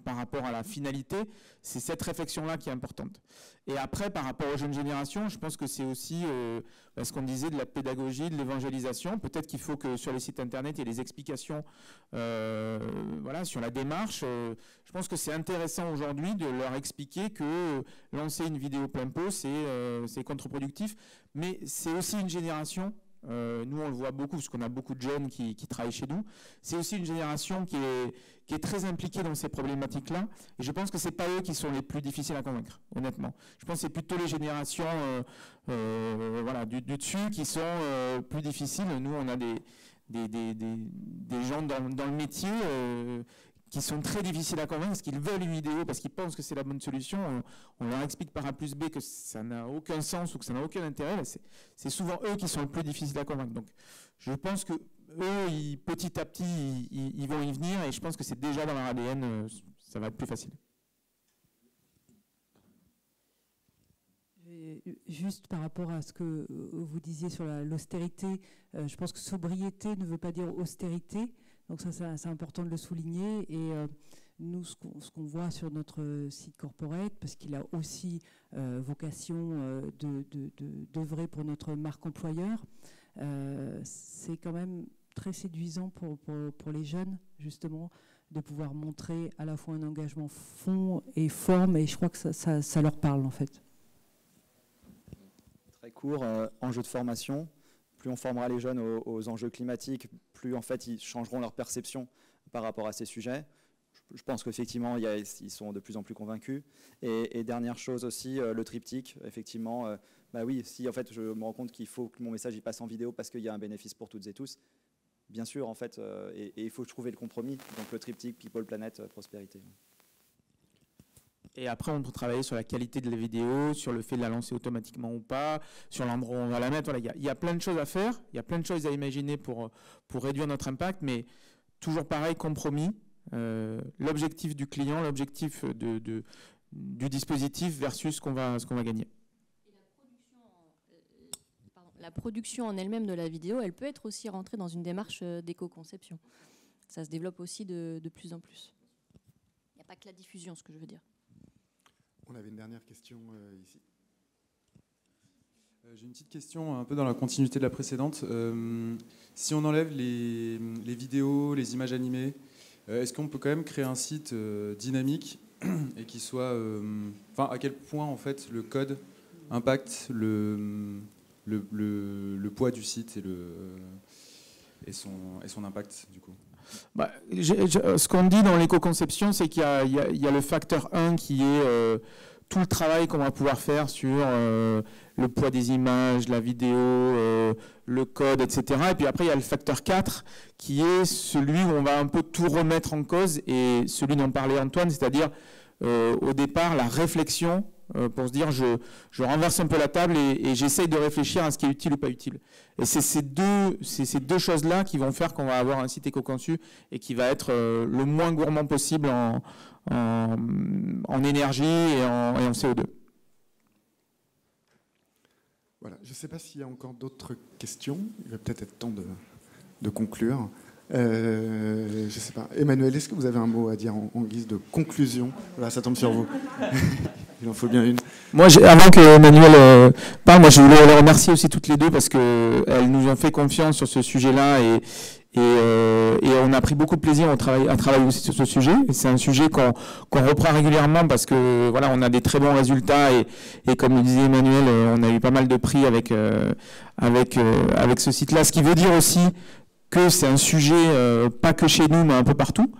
S3: par rapport à la finalité, c'est cette réflexion-là qui est importante. Et après, par rapport aux jeunes générations, je pense que c'est aussi ce qu'on disait de la pédagogie, de l'évangélisation. Peut-être qu'il faut que sur les sites internet, il y ait des explications sur la démarche. Je pense que c'est intéressant aujourd'hui de leur expliquer que lancer une vidéo plein pot, c'est contre-productif. Mais c'est aussi une génération... nous, on le voit beaucoup, parce qu'on a beaucoup de jeunes qui travaillent chez nous. C'est aussi une génération qui est très impliquée dans ces problématiques-là. Et je pense que ce n'est pas eux qui sont les plus difficiles à convaincre, honnêtement. Je pense que c'est plutôt les générations du dessus qui sont plus difficiles. Nous, on a des gens dans le métier qui sont très difficiles à convaincre parce qu'ils veulent une vidéo, parce qu'ils pensent que c'est la bonne solution. On leur explique par A plus B que ça n'a aucun sens ou que ça n'a aucun intérêt. C'est souvent eux qui sont le plus difficiles à convaincre. Donc, je pense que eux, petit à petit, ils vont y venir et je pense que c'est déjà dans leur ADN, ça va être plus facile.
S4: Juste par rapport à ce que vous disiez sur l'austérité, je pense que sobriété ne veut pas dire austérité. Donc ça, c'est important de le souligner. Et nous, ce qu'on voit sur notre site corporate, parce qu'il a aussi vocation d'œuvrer pour notre marque employeur, c'est quand même très séduisant pour les jeunes, justement, de pouvoir montrer à la fois un engagement fond et forme. Et je crois que ça leur parle, en fait.
S2: Très court, enjeu de formation. Plus on formera les jeunes aux enjeux climatiques, plus en fait ils changeront leur perception par rapport à ces sujets. Je pense qu'effectivement ils sont de plus en plus convaincus. Et dernière chose aussi, le triptyque, effectivement, oui, si en fait je me rends compte qu'il faut que mon message il passe en vidéo parce qu'il y a un bénéfice pour toutes et tous, bien sûr en fait, et il faut trouver le compromis. Donc le triptyque, people, planète, prospérité.
S3: Et après, on peut travailler sur la qualité de la vidéo, sur le fait de la lancer automatiquement ou pas, sur l'endroit où on va la mettre. Voilà, il y a plein de choses à faire, il y a plein de choses à imaginer pour réduire notre impact, mais toujours pareil, compromis. L'objectif du client, l'objectif du dispositif versus ce qu'on va gagner.
S5: La production en elle-même de la vidéo, elle peut être aussi rentrée dans une démarche d'éco-conception. Ça se développe aussi de plus en plus. Il n'y a pas que la diffusion, ce que je veux dire.
S1: On avait une dernière question ici.
S14: J'ai une petite question un peu dans la continuité de la précédente. Si on enlève les vidéos, les images animées, est-ce qu'on peut quand même créer un site dynamique et qui soit... à quel point en fait le code impacte le poids du site et son impact du coup?
S3: Ce qu'on dit dans l'éco-conception, c'est qu'il y a le facteur 1 qui est tout le travail qu'on va pouvoir faire sur le poids des images, la vidéo, le code, etc. Et puis après, il y a le facteur 4 qui est celui où on va un peu tout remettre en cause et celui dont parlait Antoine, c'est-à-dire au départ la réflexion pour se dire je renverse un peu la table et j'essaye de réfléchir à ce qui est utile ou pas utile. Et c'est ces deux choses-là qui vont faire qu'on va avoir un site éco-conçu et qui va être le moins gourmand possible en énergie et en CO2.
S1: Voilà, je ne sais pas s'il y a encore d'autres questions. Il va peut-être être temps de conclure. Je sais pas. Emmanuel, est-ce que vous avez un mot à dire en guise de conclusion? Voilà, ça tombe sur vous. Il en faut bien une.
S3: Moi, avant que Emmanuel parle, moi, je voulais les remercier aussi toutes les deux parce qu'elles nous ont fait confiance sur ce sujet-là et on a pris beaucoup de plaisir à travailler aussi sur ce sujet. C'est un sujet qu'on reprend régulièrement parce que voilà, on a des très bons résultats et comme le disait Emmanuel, on a eu pas mal de prix avec ce site-là. Ce qui veut dire aussi que c'est un sujet pas que chez nous mais un peu partout,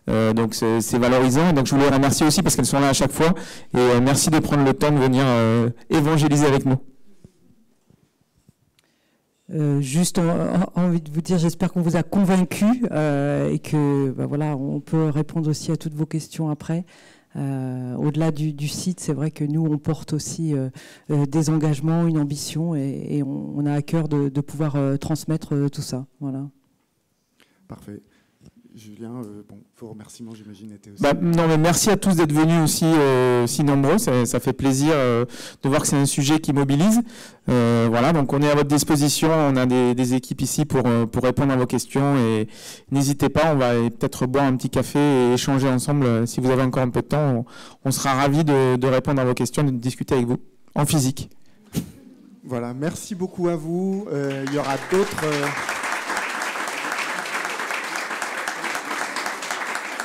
S3: donc c'est valorisant. Donc je voulais les remercier aussi parce qu'elles sont là à chaque fois et merci de prendre le temps de venir évangéliser avec nous.
S4: Juste envie de vous dire, j'espère qu'on vous a convaincu et que voilà, on peut répondre aussi à toutes vos questions après. Au-delà du site, c'est vrai que nous, on porte aussi des engagements, une ambition et on a à cœur de pouvoir transmettre tout ça. Voilà.
S1: Parfait. Julien, vos remerciements, j'imagine, étaient aussi...
S3: non, mais merci à tous d'être venus aussi si nombreux. Ça fait plaisir de voir que c'est un sujet qui mobilise. Voilà, donc on est à votre disposition. On a des équipes ici pour répondre à vos questions. Et n'hésitez pas, on va peut-être boire un petit café et échanger ensemble. Si vous avez encore un peu de temps, on sera ravis de répondre à vos questions et de discuter avec vous en physique.
S1: Voilà, merci beaucoup à vous. Il y aura d'autres...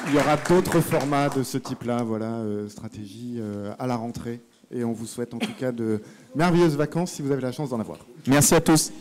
S1: Il y aura d'autres formats de ce type-là, voilà, stratégie à la rentrée. Et on vous souhaite en tout cas de merveilleuses vacances si vous avez la chance d'en avoir.
S3: Merci à tous.